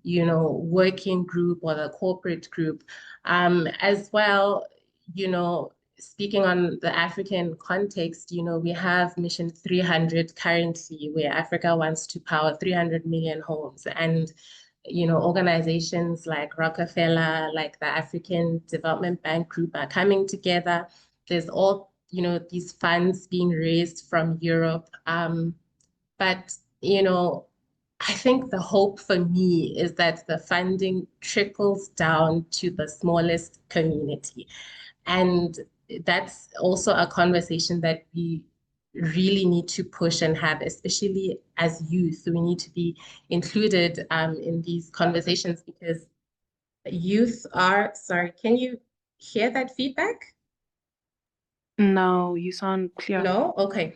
working group or the corporate group. As well, speaking on the African context, we have Mission 300 currently, where Africa wants to power 300 million homes. And organizations like Rockefeller, like the African Development Bank Group are coming together. There's all, these funds being raised from Europe. But, I think the hope for me is that the funding trickles down to the smallest community. And that's also a conversation that we really need to push and have, especially as youth. We need to be included in these conversations, because youth are, sorry, can you hear that feedback? No, you sound clear. No? Okay.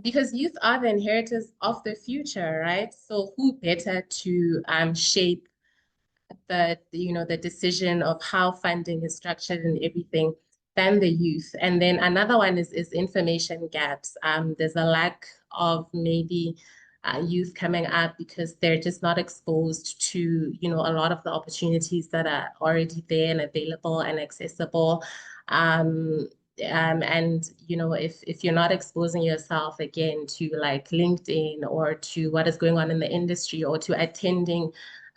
Because youth are the inheritors of the future, right? So who better to shape the decision of how funding is structured and everything than the youth. And then another one is information gaps. There's a lack of maybe youth coming up because they're just not exposed to a lot of the opportunities that are already there and available and accessible. And if you're not exposing yourself again to like LinkedIn or to what is going on in the industry or to attending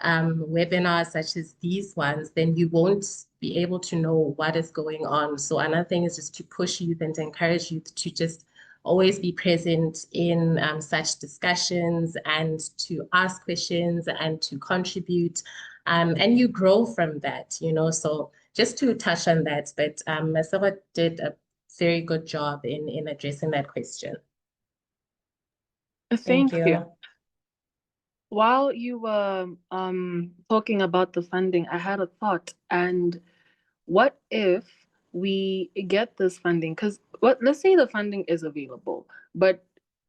webinars such as these ones, then you won't be able to know what is going on. So another thing is just to push youth and to encourage youth to just always be present in such discussions and to ask questions and to contribute. And you grow from that, So just to touch on that, but Masaba did a very good job in addressing that question. Thank Thank you. you. While you were talking about the funding, I had a thought. And what if we get this funding? Because let's say the funding is available, but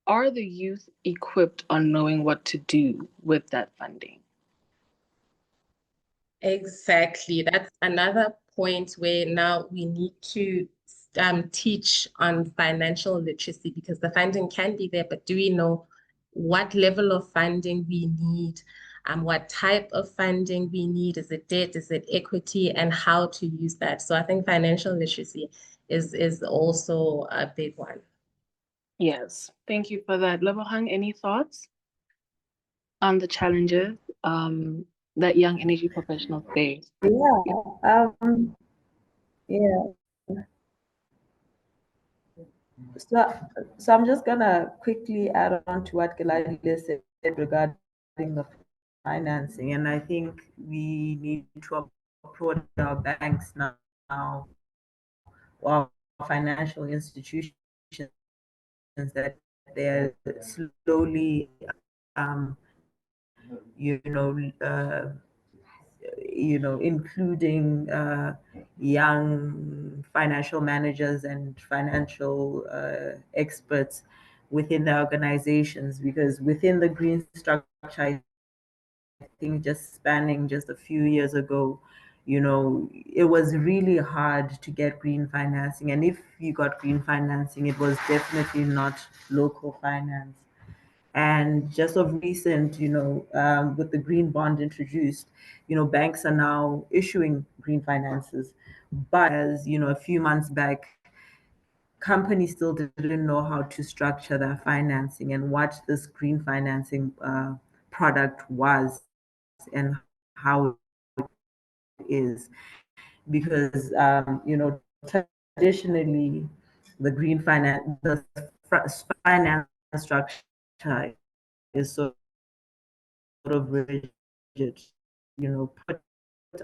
are the youth equipped on knowing what to do with that funding? Exactly. That's another point where now we need to teach on financial literacy, because the funding can be there, but do we know what level of funding we need, what type of funding we need? Is it debt? Is it equity? And how to use that? So I think financial literacy is also a big one. Yes. Thank you for that. Lebohang, any thoughts on the challenges that young energy professionals face? Yeah. So I'm just gonna quickly add on to what Galadi said regarding the financing, and I think we need to approach our banks now, or financial institutions that they're slowly, you know, including young financial managers and financial experts within the organizations, because within the green structure, I think just spanning just a few years ago, it was really hard to get green financing. And if you got green financing, it was definitely not local finance. And just of recent, with the green bond introduced, banks are now issuing green finances. But as a few months back, companies still didn't know how to structure their financing and what this green financing product was and how it is. Because, traditionally, the green finance structure is sort of rigid, put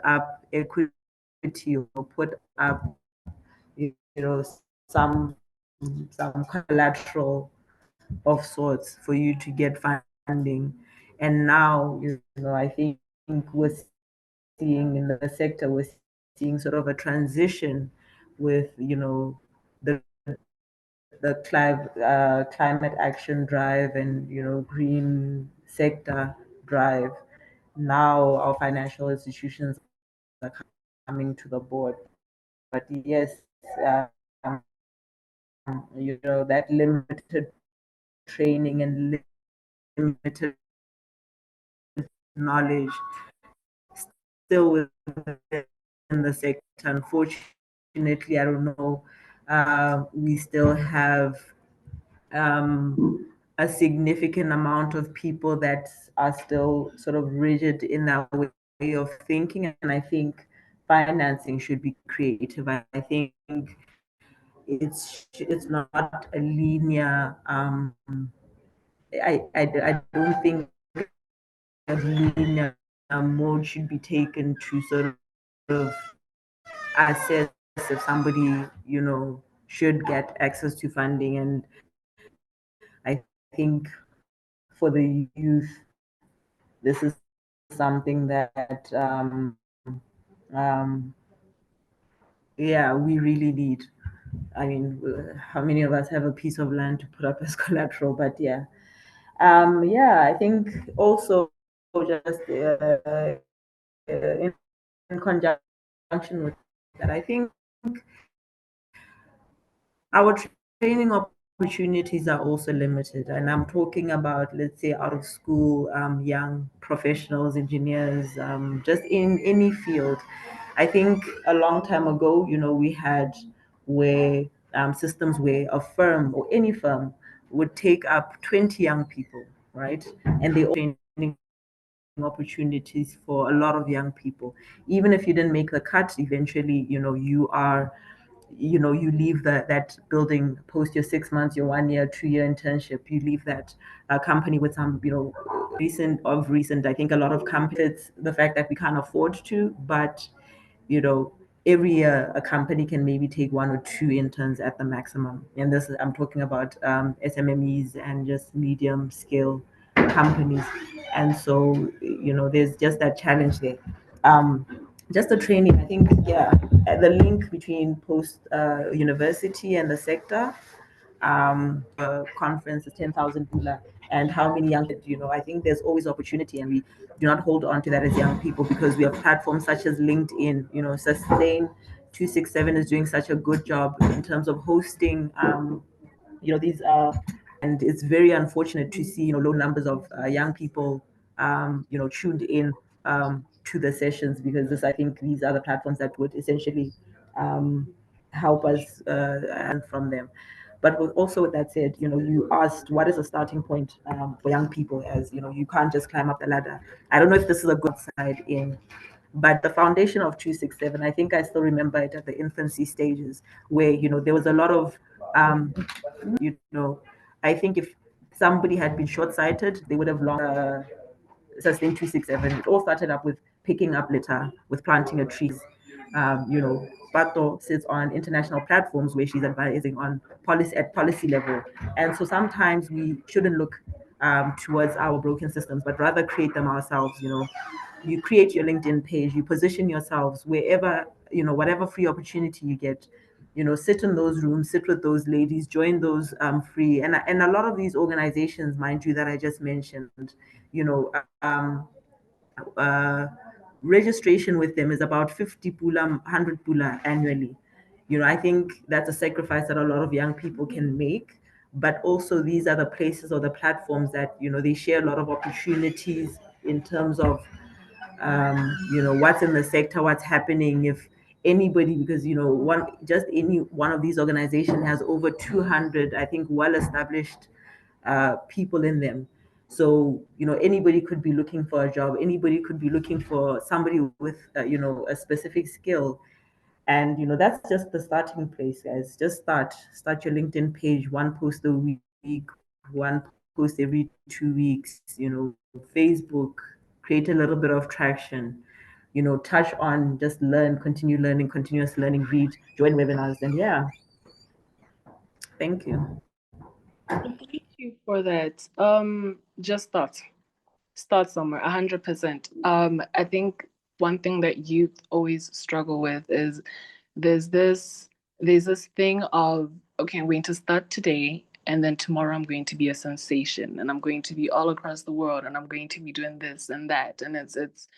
up equity or put up, some collateral of sorts for you to get funding. And now, I think we're seeing in the sector, we're seeing sort of a transition with, the climate action drive and green sector drive. Now our financial institutions are coming to the board. But yes, um, that limited training and limited knowledge still within the sector. Unfortunately, I don't know. We still have a significant amount of people that are still sort of rigid in that way of thinking. And I think financing should be creative. I think it's not a linear. I don't think a linear mode should be taken to sort of assess if somebody should get access to funding. And I think for the youth, this is something that um, yeah, we really need. I mean, how many of us have a piece of land to put up as collateral? But yeah, I think also just in conjunction with that, I think our training opportunities are also limited. And I'm talking about, let's say, out of school, young professionals, engineers, just in any field. I think a long time ago, we had where systems where a firm or any firm would take up 20 young people, right? And they training opportunities for a lot of young people. Even if you didn't make the cut, eventually, you leave that building post your 6 months, your 1 year, 2 year internship. You leave that company with some, recent, I think a lot of companies, the fact that we can't afford to, but you know, every year a company can maybe take 1 or 2 interns at the maximum. And this, I'm talking about SMMEs and just medium scale companies. And so, there's just that challenge there. Um, just the training, I think, yeah, the link between post university and the sector. Conference is 10,000 Bula, and how many young kids, I think there's always opportunity, and we do not hold on to that as young people, because we have platforms such as LinkedIn. Sustain 267 is doing such a good job in terms of hosting, these and it's very unfortunate to see, low numbers of young people, tuned in to the sessions, because this, I think, these are the platforms that would essentially um, help us and from them. But also with that said, you asked what is a starting point for young people, as you can't just climb up the ladder. I don't know if this is a good side in, but the foundation of 267, I think I still remember it at the infancy stages, where there was a lot of um, you know, I think if somebody had been short-sighted, they would have long sustained 267. It all started up with picking up litter, with planting a tree, Pato sits on international platforms where she's advising on policy at policy level. And so sometimes we shouldn't look towards our broken systems, but rather create them ourselves. You create your LinkedIn page, you position yourselves wherever, whatever free opportunity you get, sit in those rooms, sit with those ladies, join those free. And a lot of these organizations, mind you, that I just mentioned, you know, um, uh, registration with them is about 50 pula, 100 pula annually. I think that's a sacrifice that a lot of young people can make. But also, these are the places or the platforms that, they share a lot of opportunities in terms of, what's in the sector, what's happening. If anybody, because, any one of these organizations has over 200, I think, well established people in them. So, anybody could be looking for a job. Anybody could be looking for somebody with, a specific skill. And, that's just the starting place, guys. Just start your LinkedIn page, one post a week, one post every 2 weeks, Facebook, create a little bit of traction, touch on, just learn, continue learning, continuous learning, read, join webinars. And yeah, thank you. Thank you for that. Just start somewhere, 100%. I think one thing that youth always struggle with is there's this there's this thing of, okay, I'm going to start today, and then tomorrow I'm going to be a sensation, and I'm going to be all across the world, and I'm going to be doing this and that, and it's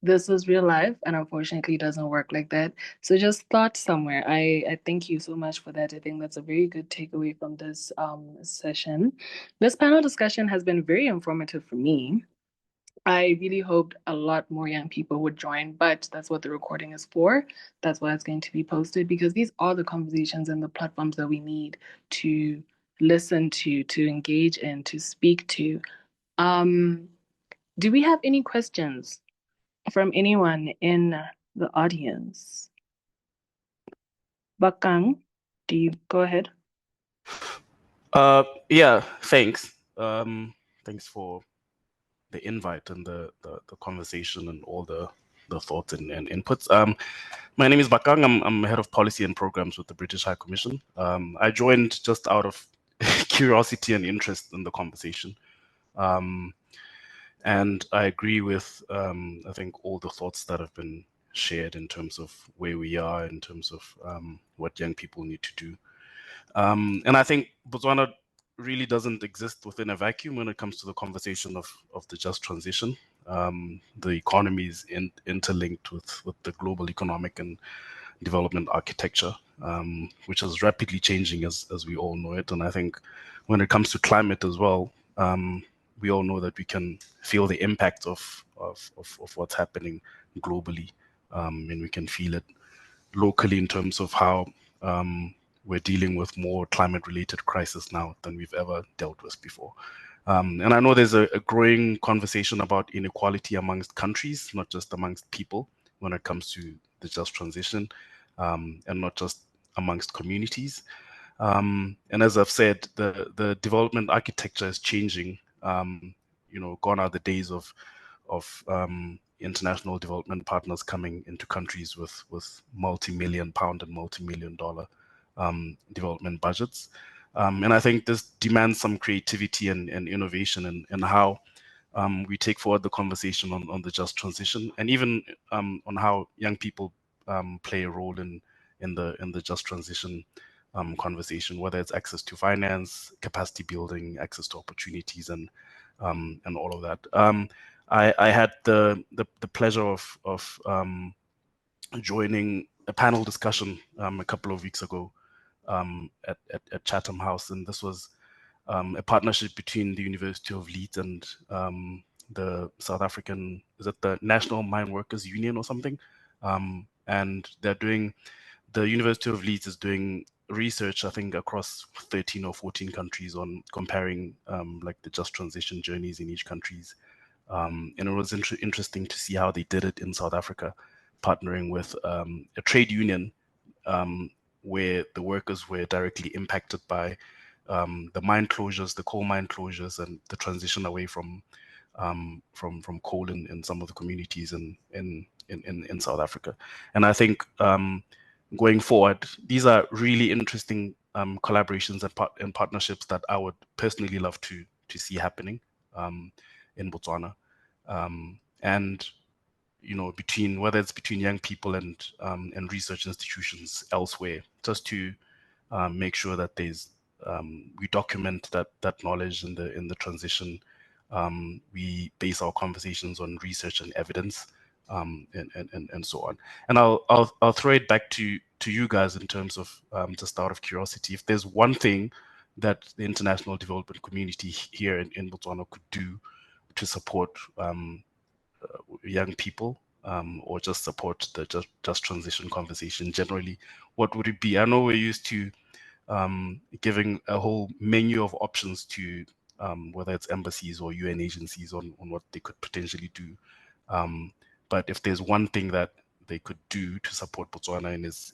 this is real life, and unfortunately it doesn't work like that. So just start somewhere. I thank you so much for that. I think that's a very good takeaway from this session. This panel discussion has been very informative for me. I really hoped a lot more young people would join, but that's what the recording is for. That's why it's going to be posted, because these are the conversations and the platforms that we need to listen to engage in, to speak to. Do we have any questions from anyone in the audience? Bakang, do you go ahead? Yeah, thanks. Thanks for the invite and the conversation and all the thoughts and inputs. My name is Bakang. I'm head of policy and programs with the British High Commission. I joined just out of curiosity and interest in the conversation. And I agree with, I think, all the thoughts that have been shared in terms of where we are, in terms of what young people need to do. And I think Botswana really doesn't exist within a vacuum when it comes to the conversation of the just transition. The economy is interlinked with the global economic and development architecture, which is rapidly changing as we all know it. And I think when it comes to climate as well, we all know that we can feel the impact of what's happening globally, and we can feel it locally in terms of how we're dealing with more climate-related crisis now than we've ever dealt with before. And I know there's a growing conversation about inequality amongst countries, not just amongst people, when it comes to the just transition, and not just amongst communities. And as I've said, the development architecture is changing. Gone are the days of international development partners coming into countries with multi-million pound and multi-million dollar development budgets. And I think this demands some creativity and innovation in how we take forward the conversation on the just transition, and even on how young people play a role in the just transition conversation, whether it's access to finance, capacity building, access to opportunities, and all of that. I had the pleasure of joining a panel discussion a couple of weeks ago at Chatham House, and this was a partnership between the University of Leeds and the South African, is it the National Mine Workers Union or something? And the University of Leeds is doing research, I think, across 13 or 14 countries on comparing like the just transition journeys in each countries. And it was interesting to see how they did it in South Africa, partnering with a trade union where the workers were directly impacted by the mine closures, the coal mine closures, and the transition away from coal in some of the communities in South Africa. And I think going forward, these are really interesting collaborations and partnerships that I would personally love to see happening in Botswana, and between whether it's between young people and research institutions elsewhere, just to make sure that we document that knowledge in the transition. We base our conversations on research and evidence, and so on. And I'll throw it back to you guys in terms of just out of curiosity, if there's one thing that the international development community here in Botswana could do to support young people, or just support the just transition conversation generally, what would it be? I know we're used to giving a whole menu of options to whether it's embassies or UN agencies on what they could potentially do. But if there's one thing that they could do to support Botswana in its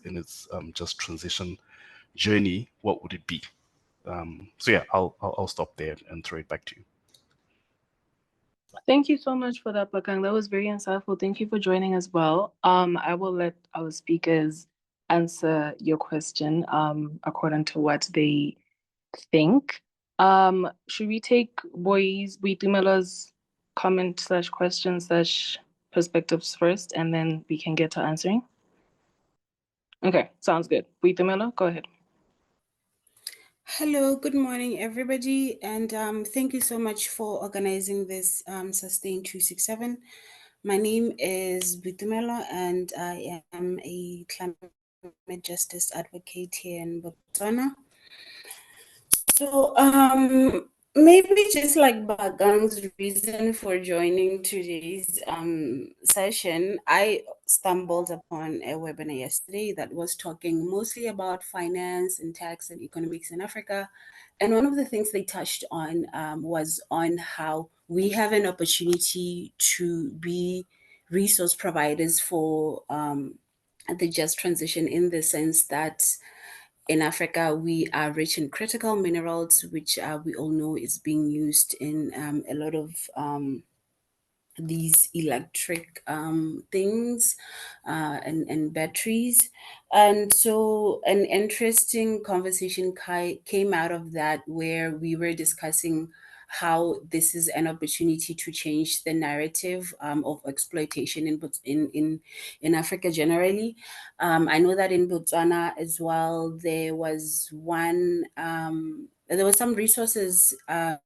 just transition journey, what would it be? So yeah, I'll stop there and throw it back to you. Thank you so much for that, Bakang. That was very insightful. Thank you for joining as well. I will let our speakers answer your question according to what they think. Should we take Boitumela's comment/question/perspectives first, and then we can get to answering? Okay, sounds good. Boitumela, go ahead. Hello, good morning, everybody, and thank you so much for organizing this Sustain 267. My name is Bitumela, and I am a climate justice advocate here in Botswana. So maybe just like Bagang's reason for joining today's session, I stumbled upon a webinar yesterday that was talking mostly about finance and tax and economics in Africa. And one of the things they touched on was on how we have an opportunity to be resource providers for the just transition, in the sense that in Africa, we are rich in critical minerals, which we all know is being used in a lot of these electric things and batteries. And so an interesting conversation came out of that, where we were discussing how this is an opportunity to change the narrative of exploitation in Africa generally. I know that in Botswana as well, there was some resources I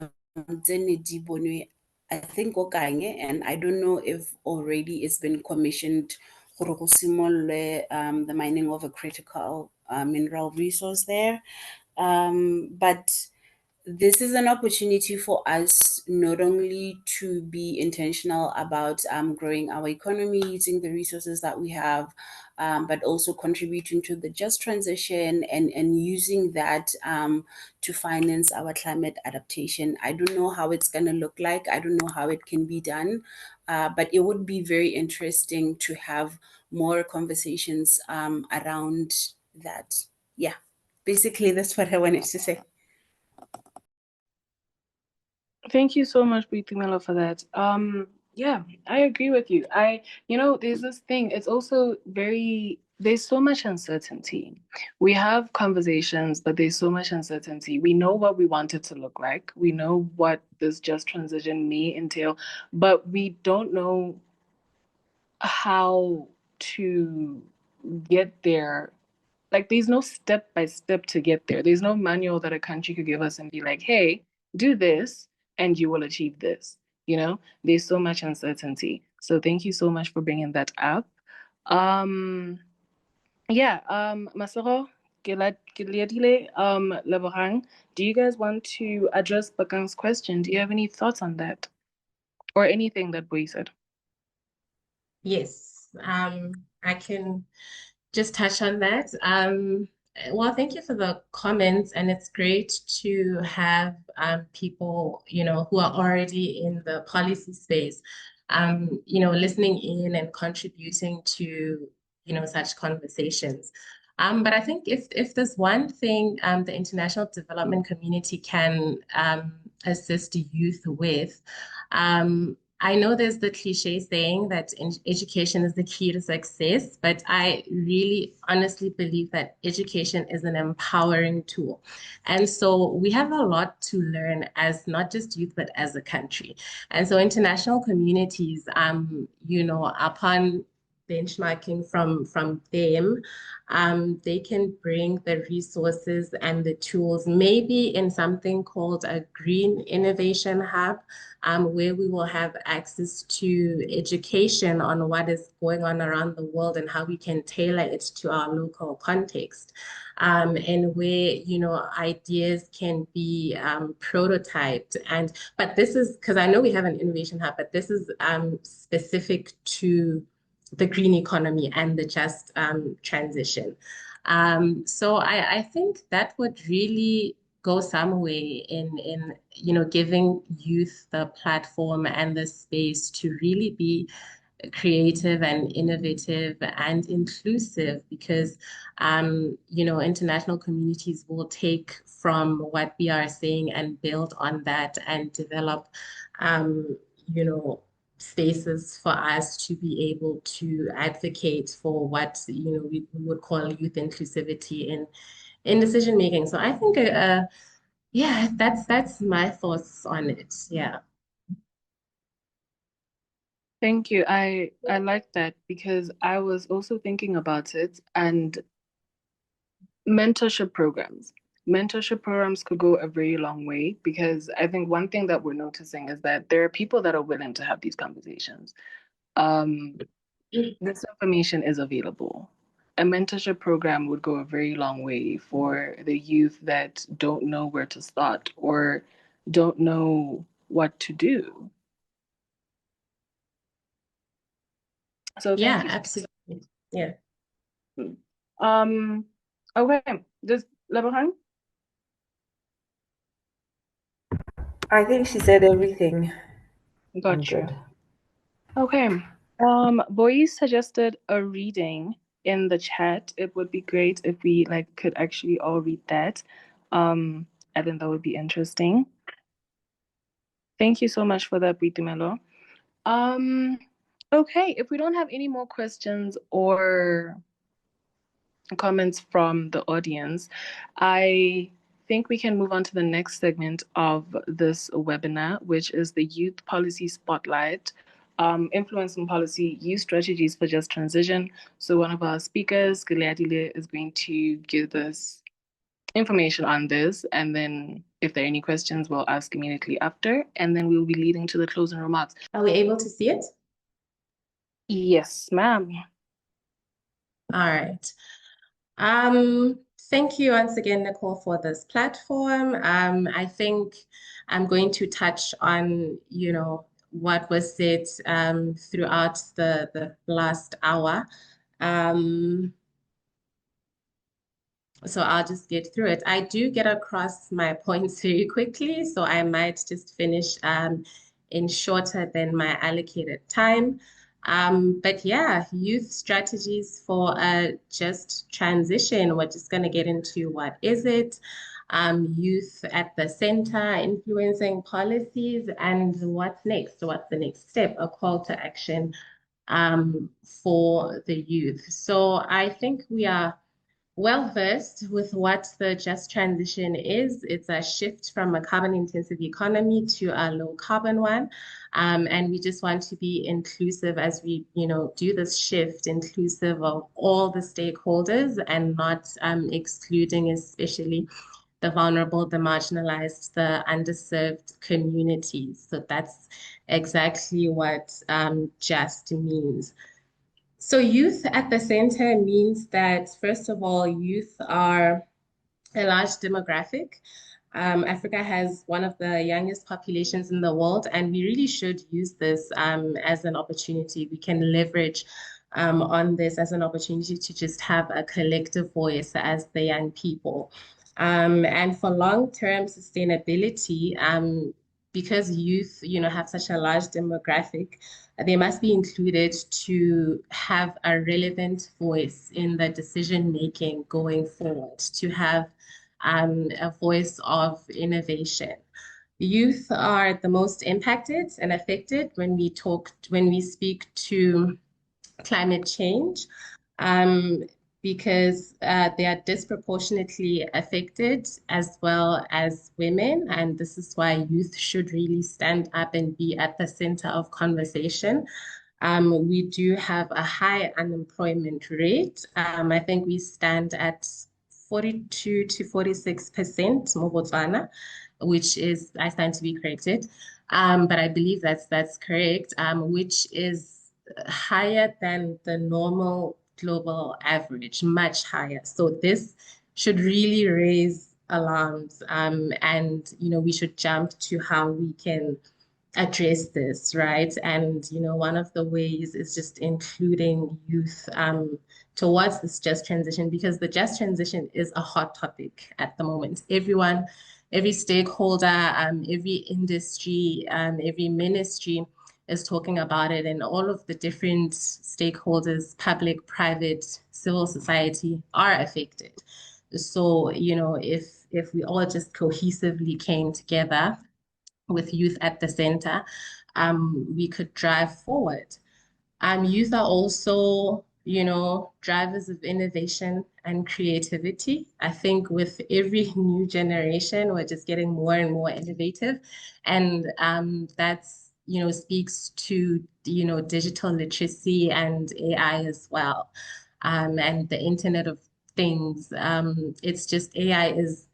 think Okanye, and I don't know if already it's been commissioned the mining of a critical mineral resource there. But this is an opportunity for us not only to be intentional about growing our economy using the resources that we have, but also contributing to the just transition and using that to finance our climate adaptation. I don't know how it's going to look like. I don't know how it can be done, but it would be very interesting to have more conversations around that. Yeah, basically that's what I wanted to say. Thank you so much, Bitumela, for that. Yeah, I agree with you. There's this thing, it's also there's so much uncertainty. We have conversations, but there's so much uncertainty. We know what we want it to look like. We know what this just transition may entail, but we don't know how to get there. Like, there's no step by step to get there. There's no manual that a country could give us and be like, hey, do this and you will achieve this. There's so much uncertainty. So thank you so much for bringing that up. Masoro, Lebohang, do you guys want to address Bakang's question? Do you have any thoughts on that? Or anything that Boy said? Yes, I can just touch on that. Well, thank you for the comments, and it's great to have people, who are already in the policy space, listening in and contributing to, such conversations. But I think if there's one thing the international development community can assist youth with, I know there's the cliche saying that education is the key to success, but I really honestly believe that education is an empowering tool. And so we have a lot to learn as not just youth, but as a country. And so international communities, upon benchmarking from them, they can bring the resources and the tools, maybe in something called a green innovation hub, where we will have access to education on what is going on around the world and how we can tailor it to our local context. And where, ideas can be prototyped. But this is because I know we have an innovation hub, but this is specific to the green economy and the just transition. So I think that would really go some way in giving youth the platform and the space to really be creative and innovative and inclusive because international communities will take from what we are saying and build on that and develop um, you know spaces for us to be able to advocate for what we would call youth inclusivity in decision making. So I think yeah, that's my thoughts on it. Yeah. Thank you. I like that because I was also thinking about it and mentorship programs. Mentorship programs could go a very long way because I think one thing that we're noticing is that there are people that are willing to have these conversations. Um, this information is available. A mentorship program would go a very long way for the youth that don't know where to start or don't know what to do. So Yeah, thank you. absolutely. Yeah. Um, okay, does Lebahan? I think she said everything. I'm Got you. good. Okay. Boys suggested a reading in the chat. It would be great if we could actually all read that. I think that would be interesting. Thank you so much for that, Britumelo. Okay, if we don't have any more questions or comments from the audience, I think we can move on to the next segment of this webinar, which is the Youth Policy Spotlight, Influencing Policy, Youth Strategies for Just Transition. So one of our speakers, Gileadile, is going to give us information on this, and then if there are any questions, we'll ask immediately after, and then we'll be leading to the closing remarks. Are we able to see it? Yes, ma'am. All right. Thank you once again, Nicole, for this platform. I think I'm going to touch on, what was said throughout the last hour. So I'll just get through it. I do get across my points very quickly, so I might just finish in shorter than my allocated time. But yeah, youth strategies for a just transition. We're just going to get into what is it, youth at the center, influencing policies, and what's next. So what's the next step? A call to action for the youth. So I think we are well versed with what the just transition is. It's a shift from a carbon intensive economy to a low carbon one. And we just want to be inclusive as we, do this shift, inclusive of all the stakeholders and not excluding especially the vulnerable, the marginalized, the underserved communities. So that's exactly what just means. So youth at the center means that, first of all, youth are a large demographic. Africa has one of the youngest populations in the world, and we really should use this as an opportunity. We can leverage on this as an opportunity to just have a collective voice as the young people. And for long-term sustainability, because youth, have such a large demographic, they must be included to have a relevant voice in the decision making going forward, to have a voice of innovation. Youth are the most impacted and affected when we speak to climate change, um, because they are disproportionately affected as well as women. And this is why youth should really stand up and be at the center of conversation. We do have a high unemployment rate. I think we stand at 42 to 46% in Botswana, which is, I stand to be corrected. But I believe that's correct, which is higher than the normal global average, much higher. So this should really raise alarms, and we should jump to how we can address this, right? And one of the ways is just including youth towards this just transition, because the just transition is a hot topic at the moment. Everyone, every stakeholder, every industry, every ministry is talking about it, and all of the different stakeholders, public, private, civil society, are affected. So, if we all just cohesively came together with youth at the center, we could drive forward. Youth are also, drivers of innovation and creativity. I think with every new generation, we're just getting more and more innovative. And that's, speaks to, digital literacy and AI as well. And the Internet of Things. It's just AI is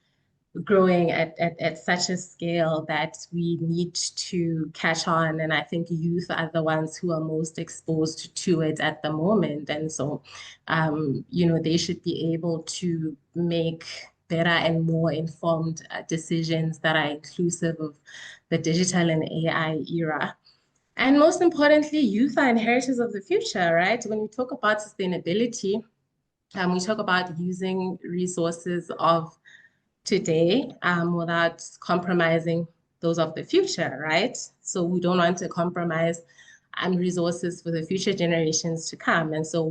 growing at such a scale that we need to catch on. And I think youth are the ones who are most exposed to it at the moment. And so, they should be able to make better and more informed decisions that are inclusive of the digital and AI era. And most importantly, youth are inheritors of the future, right? When we talk about sustainability, we talk about using resources of today, without compromising those of the future, right? So we don't want to compromise resources for the future generations to come. And so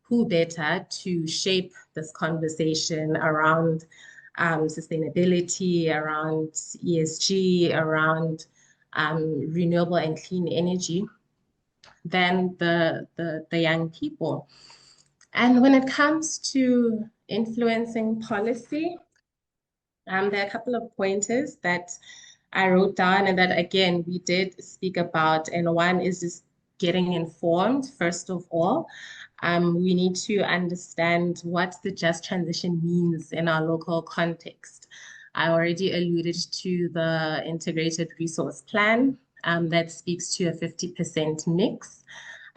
who better to shape this conversation around sustainability, around ESG, around renewable and clean energy than the young people. And when it comes to influencing policy, there are a couple of pointers that I wrote down and that, again, we did speak about. And one is just getting informed, first of all. We need to understand what the just transition means in our local context. I already alluded to the integrated resource plan that speaks to a 50% mix.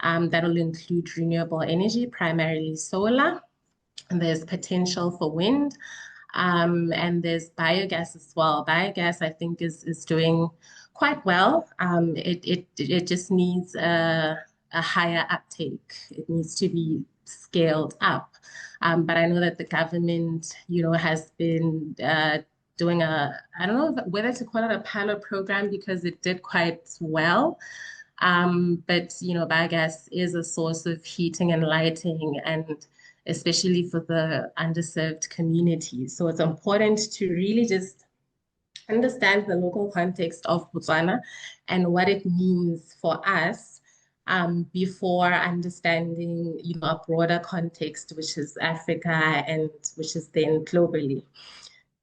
That will include renewable energy, primarily solar. And there's potential for wind. And there's biogas as well. Biogas, I think, is doing quite well. It just needs a higher uptake. It needs to be scaled up. But I know that the government, has been doing I don't know whether to call it a pilot program, because it did quite well. But biogas is a source of heating and lighting, and especially for the underserved communities. So it's important to really just understand the local context of Botswana and what it means for us, before understanding, a broader context, which is Africa and which is then globally.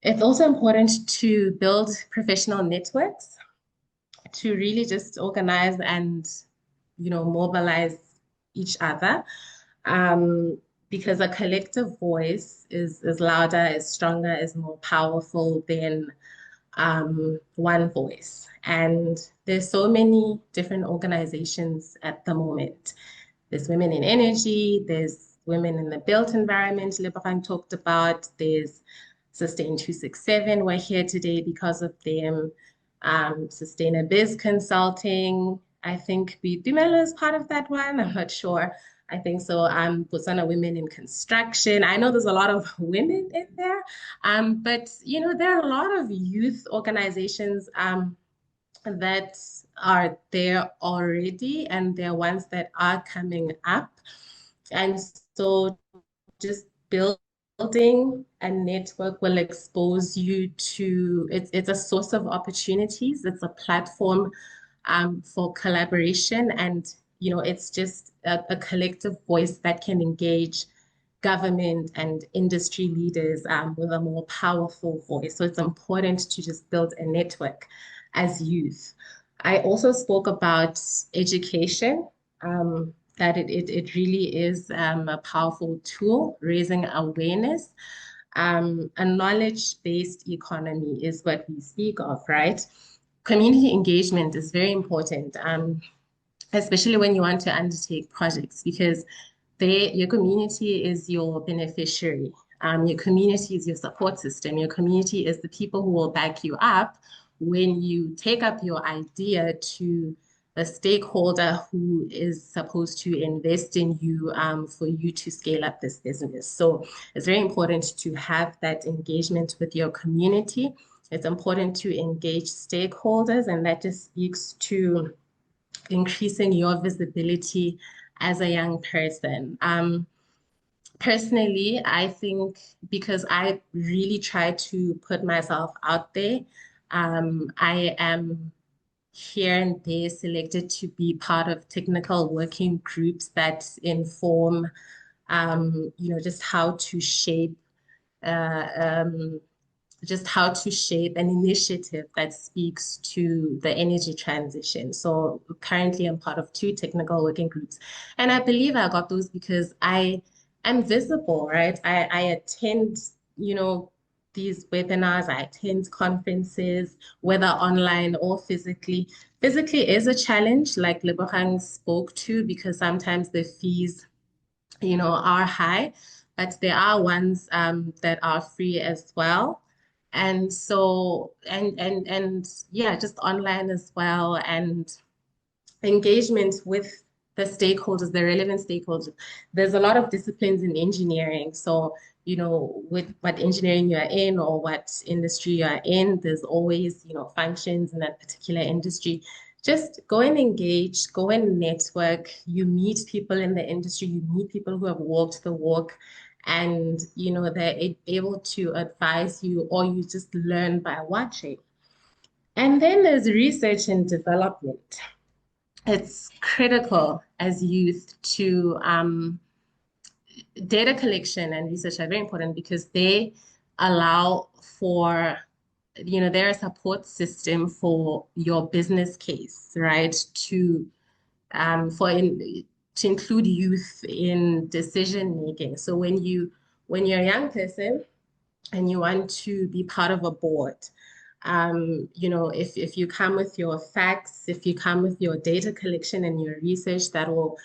It's also important to build professional networks to really just organize and, mobilize each other, because a collective voice is louder, is stronger, is more powerful than one voice. And there's so many different organizations at the moment. There's Women in Energy, there's Women in the Built Environment, Lebaran talked about, there's Sustain 267, we're here today because of them. Sustainabiz Consulting, I think Dumelo is part of that one, I'm not sure. I think so. Botswana Women in Construction. I know there's a lot of women in there, but there are a lot of youth organizations that are there already, and there are ones that are coming up. And so just building building a network will expose you to it's a source of opportunities. It's a platform for collaboration, and it's just a collective voice that can engage government and industry leaders with a more powerful voice. So it's important to just build a network as youth. I also spoke about education. That it really is a powerful tool, raising awareness. A knowledge-based economy is what we speak of, right? Community engagement is very important, especially when you want to undertake projects, because your community is your beneficiary. Your community is your support system. Your community is the people who will back you up when you take up your idea to a stakeholder who is supposed to invest in you for you to scale up this business. So it's very important to have that engagement with your community. It's important to engage stakeholders, and that just speaks to increasing your visibility as a young person. Personally, I think because I really try to put myself out there, I am here and there selected to be part of technical working groups that inform, just uh, um, how to shape an initiative that speaks to the energy transition. So currently I'm part of two technical working groups. And I believe I got those because I am visible, right? I attend, these webinars, I attend conferences, whether online or physically. Physically is a challenge, like Lebogang spoke to, because sometimes the fees are high, but there are ones that are free as well. And so, and yeah, just online as well, and engagement with the stakeholders, the relevant stakeholders. There's a lot of disciplines in engineering. So, with what engineering you're in or what industry you're in, there's always, functions in that particular industry. Just go and engage, go and network. You meet people in the industry, you meet people who have walked the walk, and, they're able to advise you, or you just learn by watching. And then there's research and development. It's critical as youth to data collection and research are very important because they allow for, they're a support system for your business case, right? To include youth in decision making. So when you're a young person and you want to be part of a board, if you come with your facts, if you come with your data collection and your research that will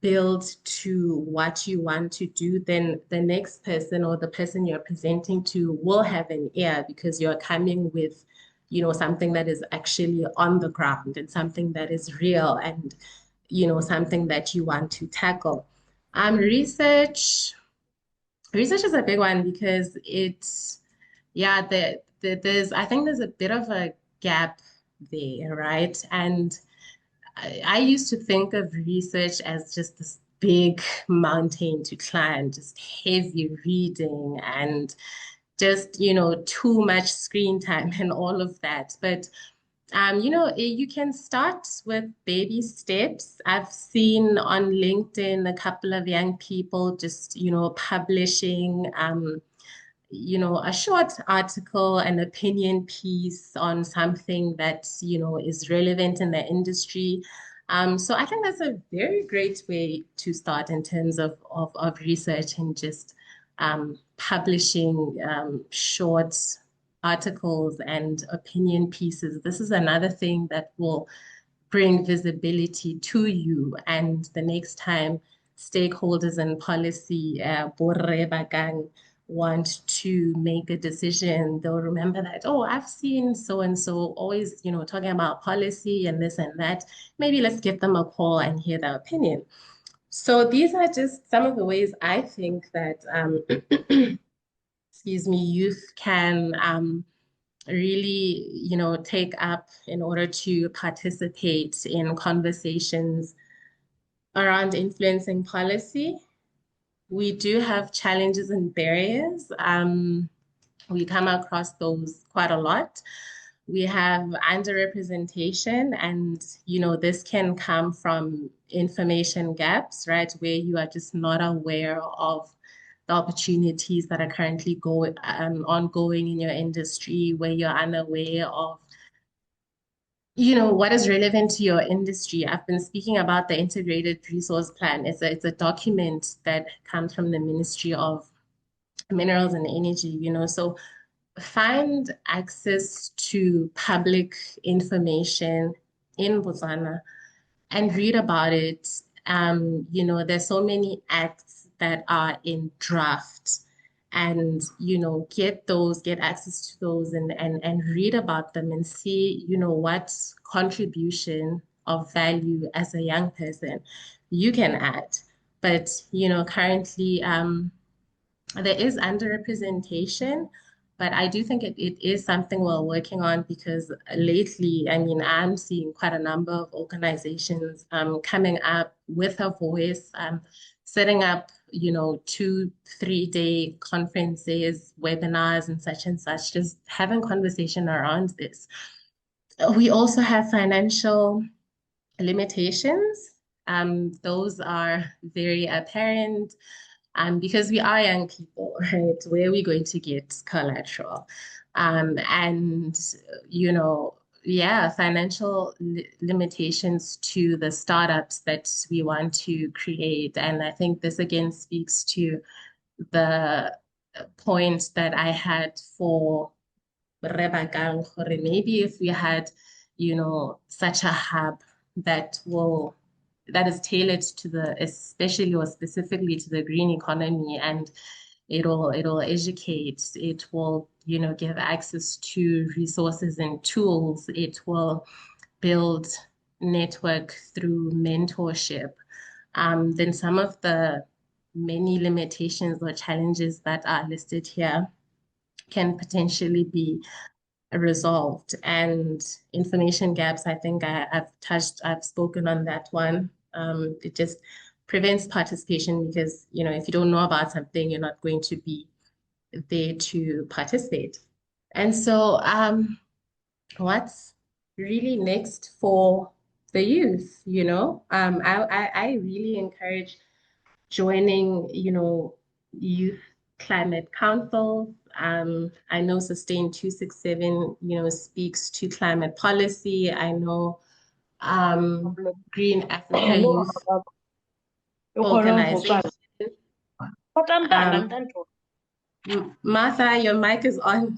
build to what you want to do, then the next person or the person you're presenting to will have an ear because you're coming with, something that is actually on the ground and something that is real and, something that you want to tackle. Research is a big one because yeah, I think there's a bit of a gap there, right? And I used to think of research as just this big mountain to climb, just heavy reading and just, too much screen time and all of that. But you can start with baby steps. I've seen on LinkedIn a couple of young people just, publishing a short article, an opinion piece on something that, is relevant in the industry. So I think that's a very great way to start in terms of research and just publishing short articles and opinion pieces. This is another thing that will bring visibility to you. And the next time stakeholders and policy borre bakang want to make a decision, they'll remember that, oh, I've seen so and so always, talking about policy and this and that. Maybe let's give them a call and hear their opinion. So these are just some of the ways I think that, excuse me, youth can really, take up in order to participate in conversations around influencing policy. we do have challenges and barriers. We come across those quite a lot. We have underrepresentation, and this can come from information gaps, right? Where you are just not aware of the opportunities that are currently ongoing in your industry, where you're unaware of what is relevant to your industry. I've been speaking about the integrated resource plan. It's a document that comes from the Ministry of Minerals and Energy, so find access to public information in Botswana and read about it. There's so many acts that are in draft, and get access to those, and read about them and see what contribution of value as a young person you can add. But currently there is underrepresentation, but I do think it is something we're working on, because lately, I mean, I'm seeing quite a number of organizations coming up with a voice, setting up, 2, 3 day conferences, webinars, and such, just having conversation around this. We also have financial limitations. Those are very apparent, because we are young people, right? Where are we going to get collateral? And, yeah, financial limitations to the startups that we want to create. And I think this again speaks to the point that I had for Rebakang, gore maybe if we had, such a hub that is tailored to especially or specifically to the green economy, and it'll educate, it will, give access to resources and tools, it will build network through mentorship. Then some of the many limitations or challenges that are listed here can potentially be resolved. And information gaps, I think I've spoken on that one. It just prevents participation, because, if you don't know about something, you're not going to be there to participate. And so, what's really next for the youth? I really encourage joining, youth climate councils. I know Sustain 267, speaks to climate policy. I know Green Africa Youth Organization. Martha, your mic is on,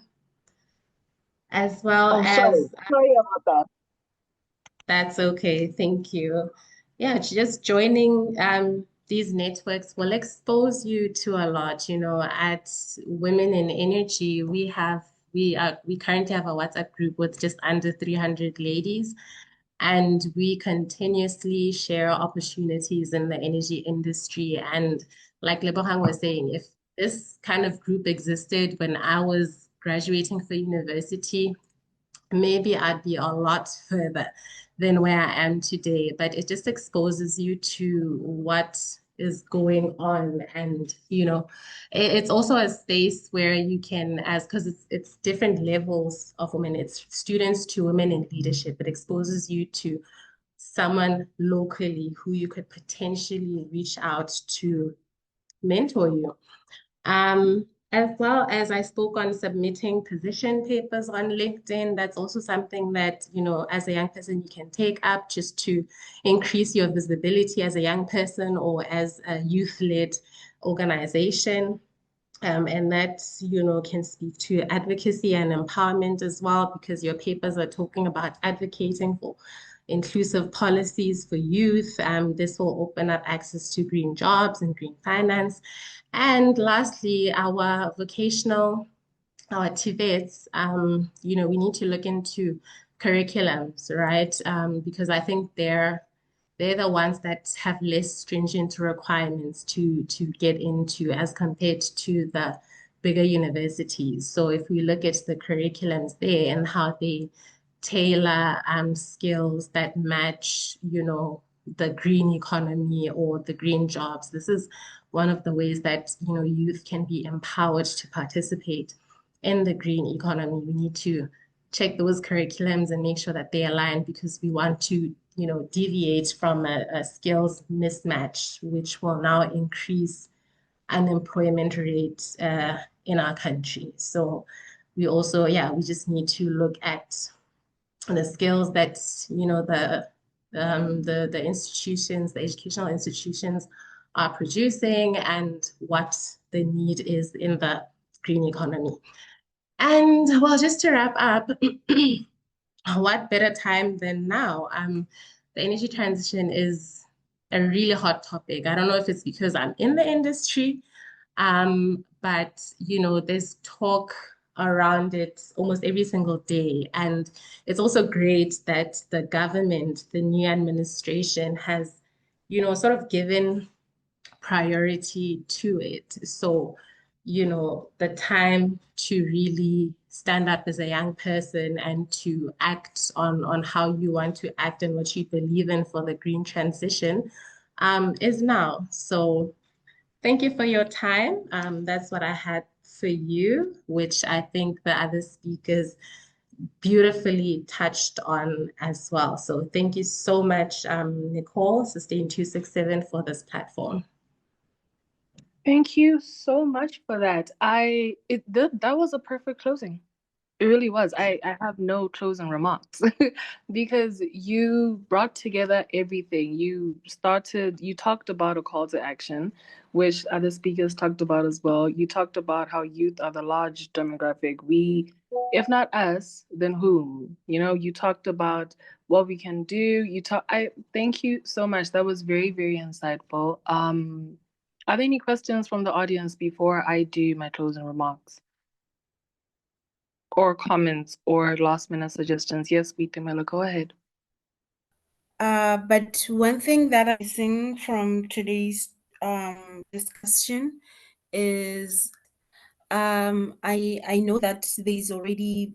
as well as. Sorry about that. That's okay. Thank you. Yeah, just joining these networks will expose you to a lot. At Women in Energy, we currently have a WhatsApp group with just under 300 ladies, and we continuously share opportunities in the energy industry. And like Lebohang was saying, if this kind of group existed when I was graduating for university, maybe I'd be a lot further than where I am today. But it just exposes you to what is going on. And, it's also a space where you can, because it's different levels of women, it's students to women in leadership. It exposes you to someone locally who you could potentially reach out to mentor you. As well as I spoke on submitting position papers on LinkedIn. That's also something that, as a young person, you can take up just to increase your visibility as a young person or as a youth-led organization. And that, can speak to advocacy and empowerment as well, because your papers are talking about advocating for inclusive policies for youth. This will open up access to green jobs and green finance. And lastly, our TVETs, we need to look into curriculums, right? Because I think they're the ones that have less stringent requirements to get into as compared to the bigger universities. So if we look at the curriculums there and how they tailor skills that match, the green economy or the green jobs, this is one of the ways that, youth can be empowered to participate in the green economy. We need to check those curriculums and make sure that they align, because we want to, deviate from a skills mismatch, which will now increase unemployment rate in our country. So we also, we just need to look at the skills that, the institutions, the educational institutions are producing, and what the need is in the green economy. And well, just to wrap up, what better time than now? The energy transition is a really hot topic. I don't know if it's because I'm in the industry, but there's talk around it almost every single day. And it's also great that the government, the new administration, has, sort of given priority to it. So, the time to really stand up as a young person and to act on how you want to act and what you believe in for the green transition is now. So thank you for your time. That's what I had for you, which I think the other speakers beautifully touched on as well. So thank you so much, Nicole, Sustain 267, for this platform. Thank you so much for that. That was a perfect closing. It really was. I have no closing remarks because you brought together everything. You talked about a call to action, which other speakers talked about as well. You talked about how youth are the large demographic. If not us, then whom? You talked about what we can do. I thank you so much. That was very, very insightful. Are there any questions from the audience before I do my closing remarks? Or comments or last minute suggestions? Yes, Vitamela, go ahead. But one thing that I'm missing from today's discussion is I know that there's already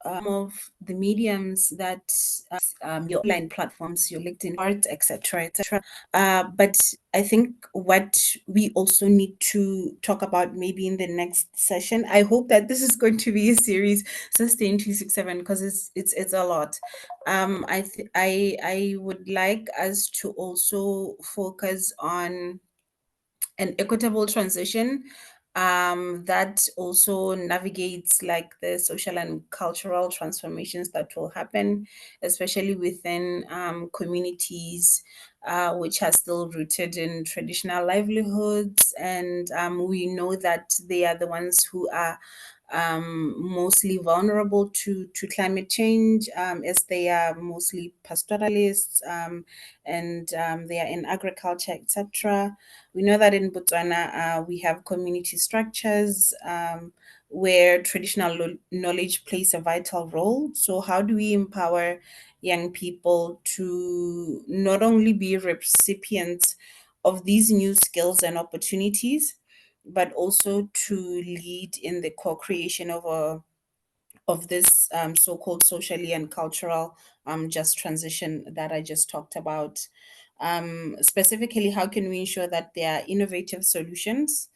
of the mediums that your online platforms, your LinkedIn art, etc., etc. But I think what we also need to talk about maybe in the next session. I hope that this is going to be a series, Sustain 267, because it's a lot. I would like us to also focus on an equitable transition that also navigates like the social and cultural transformations that will happen, especially within communities which are still rooted in traditional livelihoods. And we know that they are the ones who are mostly vulnerable to climate change, as they are mostly pastoralists, and they are in agriculture, etc. We know that in Botswana, we have community structures where traditional knowledge plays a vital role. So, how do we empower young people to not only be recipients of these new skills and opportunities, but also to lead in the co-creation of this so-called socially and cultural just transition that I just talked about. Specifically, how can we ensure that there are innovative solutions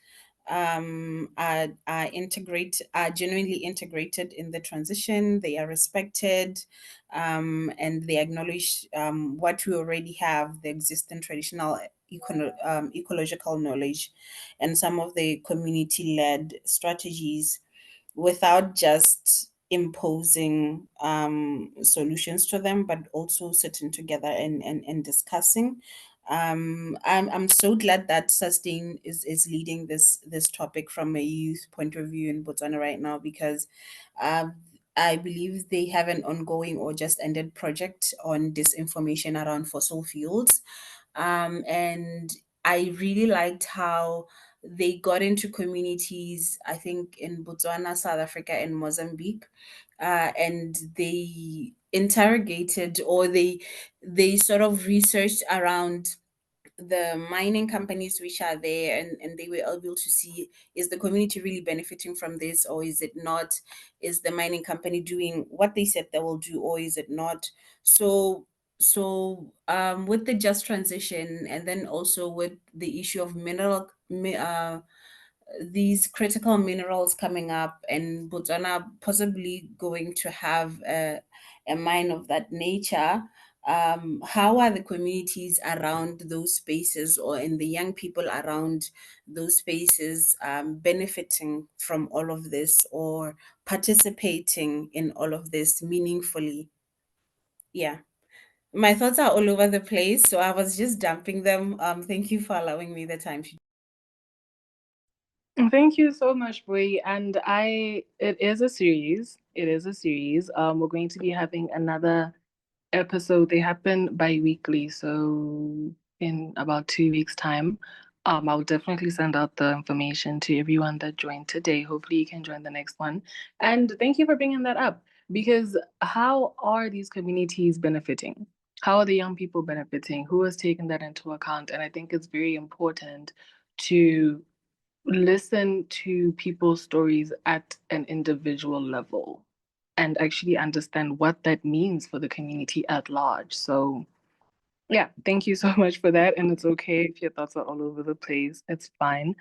are genuinely integrated in the transition, they are respected, and they acknowledge what we already have, the existing traditional ecological knowledge and some of the community-led strategies, without just imposing solutions to them, but also sitting together and discussing. I'm so glad that Sustain is leading this topic from a youth point of view in Botswana right now, because I believe they have an ongoing or just ended project on disinformation around fossil fuels. And I really liked how they got into communities, I think in Botswana, South Africa, and Mozambique, and they interrogated, or they sort of researched around the mining companies which are there, and they were able to see, is the community really benefiting from this, or is it not? Is the mining company doing what they said they will do, or is it not? So So with the just transition, and then also with the issue of these critical minerals coming up, and Botswana possibly going to have a mine of that nature. How are the communities around those spaces, or in the young people around those spaces, benefiting from all of this, or participating in all of this meaningfully? Yeah, my thoughts are all over the place, so I was just dumping them. Thank you for allowing me the time to. Thank you so much, Boy. And it is a series. It is a series. We're going to be having another episode. They happen bi-weekly, so in about 2 weeks' time. I'll definitely send out the information to everyone that joined today. Hopefully, you can join the next one. And thank you for bringing that up, because how are these communities benefiting? How are the young people benefiting? Who has taken that into account? And I think it's very important to listen to people's stories at an individual level and actually understand what that means for the community at large. So, yeah, thank you so much for that. And it's okay if your thoughts are all over the place. It's fine.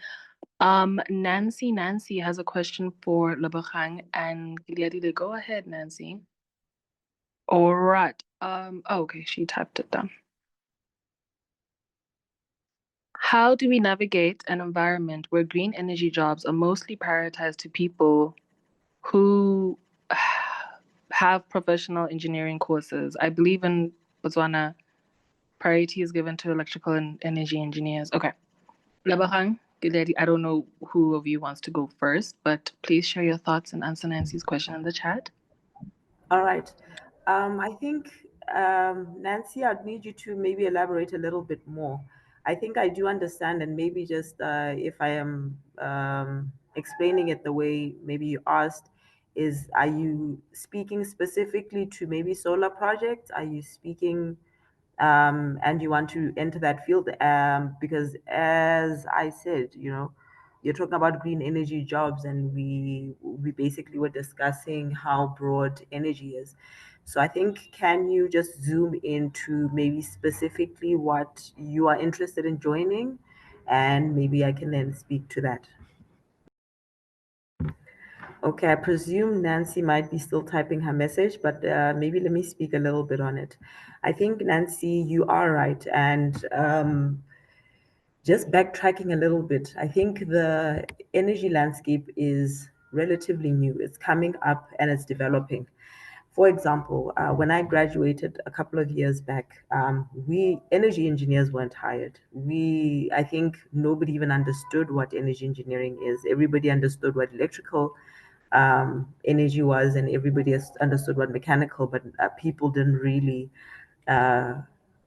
Nancy has a question for Lebogang and Gileadile. Go ahead, Nancy. All right. Okay, she typed it down. How do we navigate an environment where green energy jobs are mostly prioritized to people who have professional engineering courses? I believe in Botswana, priority is given to electrical and energy engineers. Okay. Labahang, Giledi, I don't know who of you wants to go first, but please share your thoughts and answer Nancy's question in the chat. All right. I think, Nancy, I'd need you to maybe elaborate a little bit more. I think I do understand, and maybe just if I am explaining it the way maybe you asked, are you speaking specifically to maybe solar projects? Are you speaking and you want to enter that field? Because as I said, you're talking about green energy jobs, and we basically were discussing how broad energy is. So I think, can you just zoom into maybe specifically what you are interested in joining, and maybe I can then speak to that. Okay, I presume Nancy might be still typing her message, but maybe let me speak a little bit on it. I think, Nancy, you are right. And just backtracking a little bit, I think the energy landscape is relatively new. It's coming up and it's developing. For example, when I graduated a couple of years back, we energy engineers weren't hired. I think nobody even understood what energy engineering is. Everybody understood what electrical energy was, and everybody understood what mechanical, but people didn't really uh,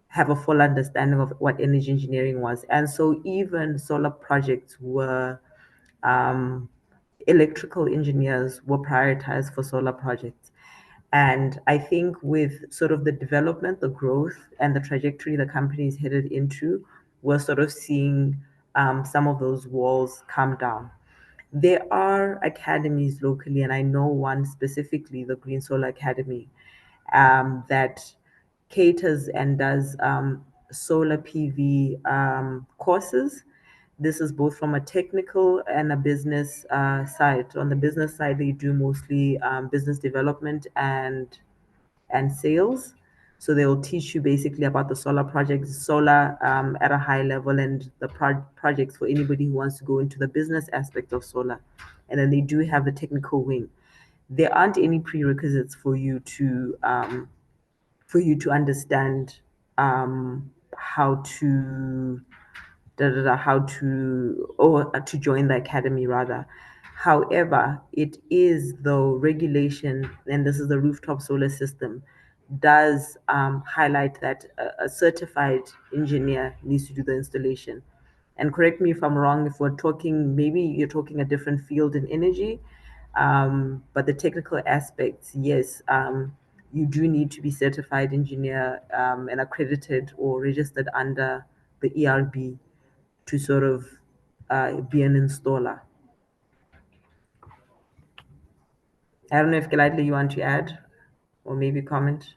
have a full understanding of what energy engineering was. And so even solar projects were, um, electrical engineers were prioritized for solar projects. And I think with sort of the development, the growth, and the trajectory the company is headed into, we're sort of seeing some of those walls come down. There are academies locally, and I know one specifically, the Green Solar Academy, that caters and does solar PV courses. This is both from a technical and a business side. On the business side, they do mostly business development and sales. So they will teach you basically about the solar projects, solar at a high level, and the projects for anybody who wants to go into the business aspect of solar. And then they do have the technical wing. There aren't any prerequisites for you to understand how to how to, or to join the academy rather. However, it is the regulation, and this is the rooftop solar system, does highlight that a certified engineer needs to do the installation. And correct me if I'm wrong, if we're talking, maybe you're talking a different field in energy, but the technical aspects, yes, you do need to be certified engineer and accredited or registered under the ERB to sort of be an installer. I don't know if Gladly you want to add or maybe comment.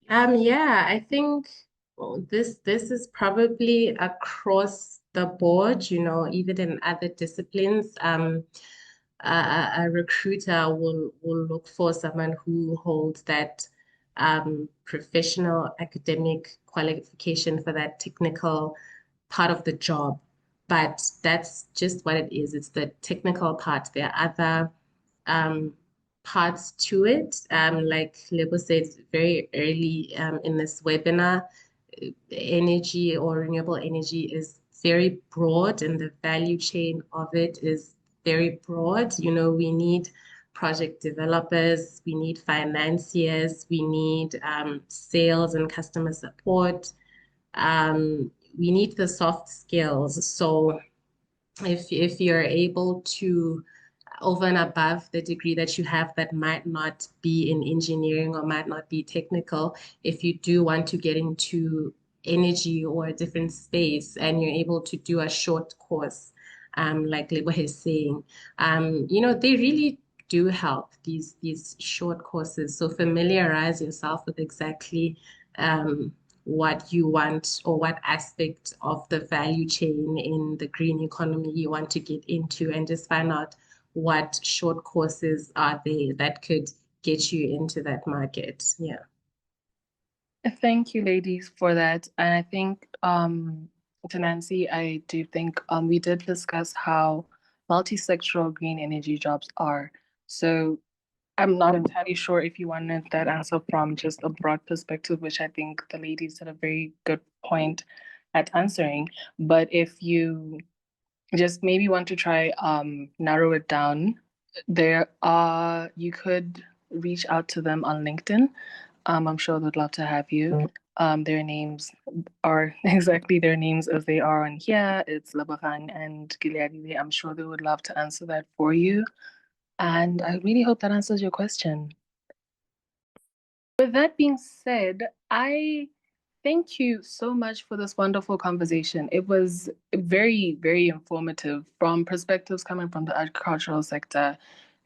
Yeah, I think this is probably across the board, even in other disciplines. A recruiter will look for someone who holds that professional academic qualification for that technical part of the job. But that's just what it is. It's the technical part. There are other um, parts to it. Like Lebo said very early in this webinar, energy or renewable energy is very broad, and the value chain of it is very broad. We need project developers, we need financiers, we need sales and customer support. We need the soft skills. So if you're able to, over and above the degree that you have that might not be in engineering or might not be technical, if you do want to get into energy or a different space and you're able to do a short course, like Lebo is saying, they really do help, these short courses. So familiarize yourself with exactly what you want or what aspect of the value chain in the green economy you want to get into, and just find out what short courses are there that could get you into that market. Yeah. Thank you, ladies, for that. And I think, to Nancy, I do think we did discuss how multi-sectoral green energy jobs are. So I'm not entirely sure if you wanted that answer from just a broad perspective, which I think the ladies did a very good point at answering. But if you just maybe want to try narrow it down, you could reach out to them on LinkedIn. I'm sure they'd love to have you. Their names are exactly their names as they are on here. It's Labaran and Gileadi. I'm sure they would love to answer that for you. And I really hope that answers your question. With that being said, I thank you so much for this wonderful conversation. It was very, very informative from perspectives coming from the agricultural sector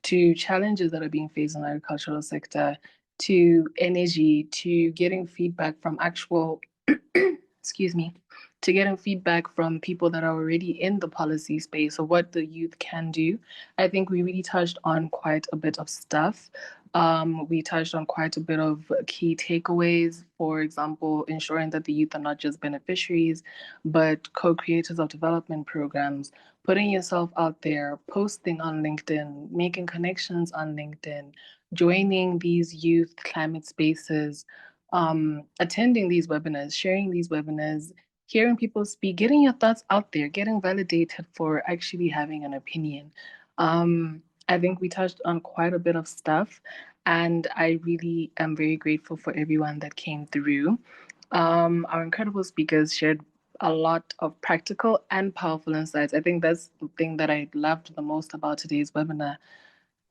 to challenges that are being faced in the agricultural sector to energy to getting feedback from actual, excuse me, to getting feedback from people that are already in the policy space of what the youth can do. I think we really touched on quite a bit of stuff. We touched on quite a bit of key takeaways. For example, ensuring that the youth are not just beneficiaries, but co-creators of development programs, putting yourself out there, posting on LinkedIn, making connections on LinkedIn, joining these youth climate spaces, attending these webinars, sharing these webinars, hearing people speak, getting your thoughts out there, getting validated for actually having an opinion. I think we touched on quite a bit of stuff, and I really am very grateful for everyone that came through. Our incredible speakers shared a lot of practical and powerful insights. I think that's the thing that I loved the most about today's webinar.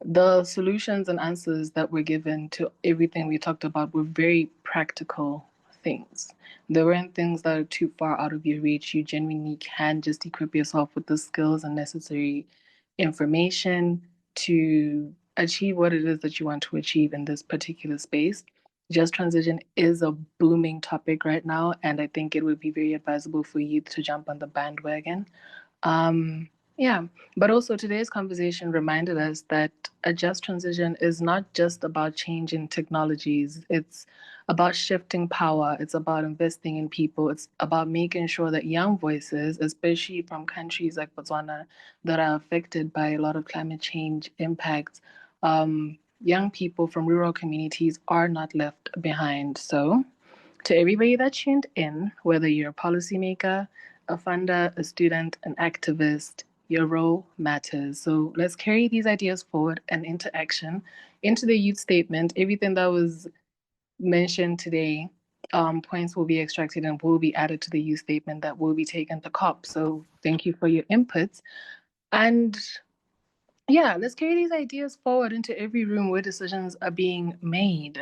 The solutions and answers that were given to everything we talked about were very practical things. There weren't things that are too far out of your reach. You genuinely can just equip yourself with the skills and necessary information to achieve what it is that you want to achieve in this particular space. Just transition is a booming topic right now, and I think it would be very advisable for youth to jump on the bandwagon. Um, yeah, but also today's conversation reminded us that a just transition is not just about changing technologies. It's about shifting power. It's about investing in people. It's about making sure that young voices, especially from countries like Botswana that are affected by a lot of climate change impacts, young people from rural communities are not left behind. So, to everybody that tuned in, whether you're a policymaker, a funder, a student, an activist, your role matters. So let's carry these ideas forward and into action, into the youth statement. Everything that was mentioned today, points will be extracted and will be added to the youth statement that will be taken to COP. So thank you for your inputs. And yeah, let's carry these ideas forward into every room where decisions are being made.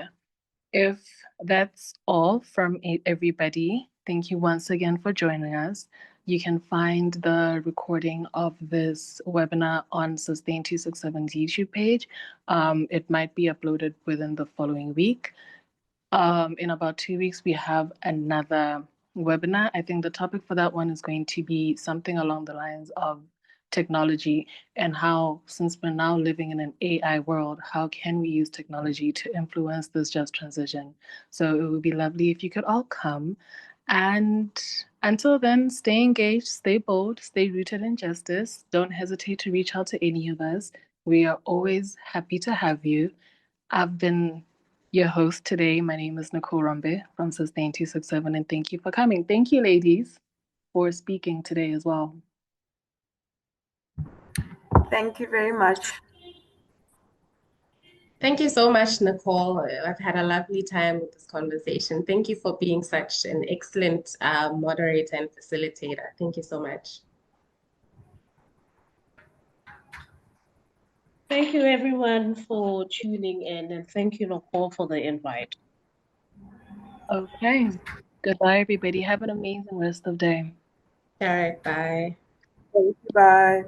If that's all from everybody, thank you once again for joining us. You can find the recording of this webinar on Sustain 267's YouTube page. It might be uploaded within the following week. In about 2 weeks, we have another webinar. I think the topic for that one is going to be something along the lines of technology and how, since we're now living in an AI world, how can we use technology to influence this just transition? So it would be lovely if you could all come. And until then, stay engaged, stay bold, stay rooted in justice. Don't hesitate to reach out to any of us. We are always happy to have you. I've been your host today. My name is Nicole Rombe from Sustain 267, and thank you for coming. Thank you, ladies, for speaking today as well. Thank you very much. Thank you so much, Nicole. I've had a lovely time with this conversation. Thank you for being such an excellent moderator and facilitator. Thank you so much. Thank you, everyone, for tuning in, and thank you, Nicole, for the invite. Okay. Goodbye, everybody. Have an amazing rest of the day. All right, bye. Thank you. Bye.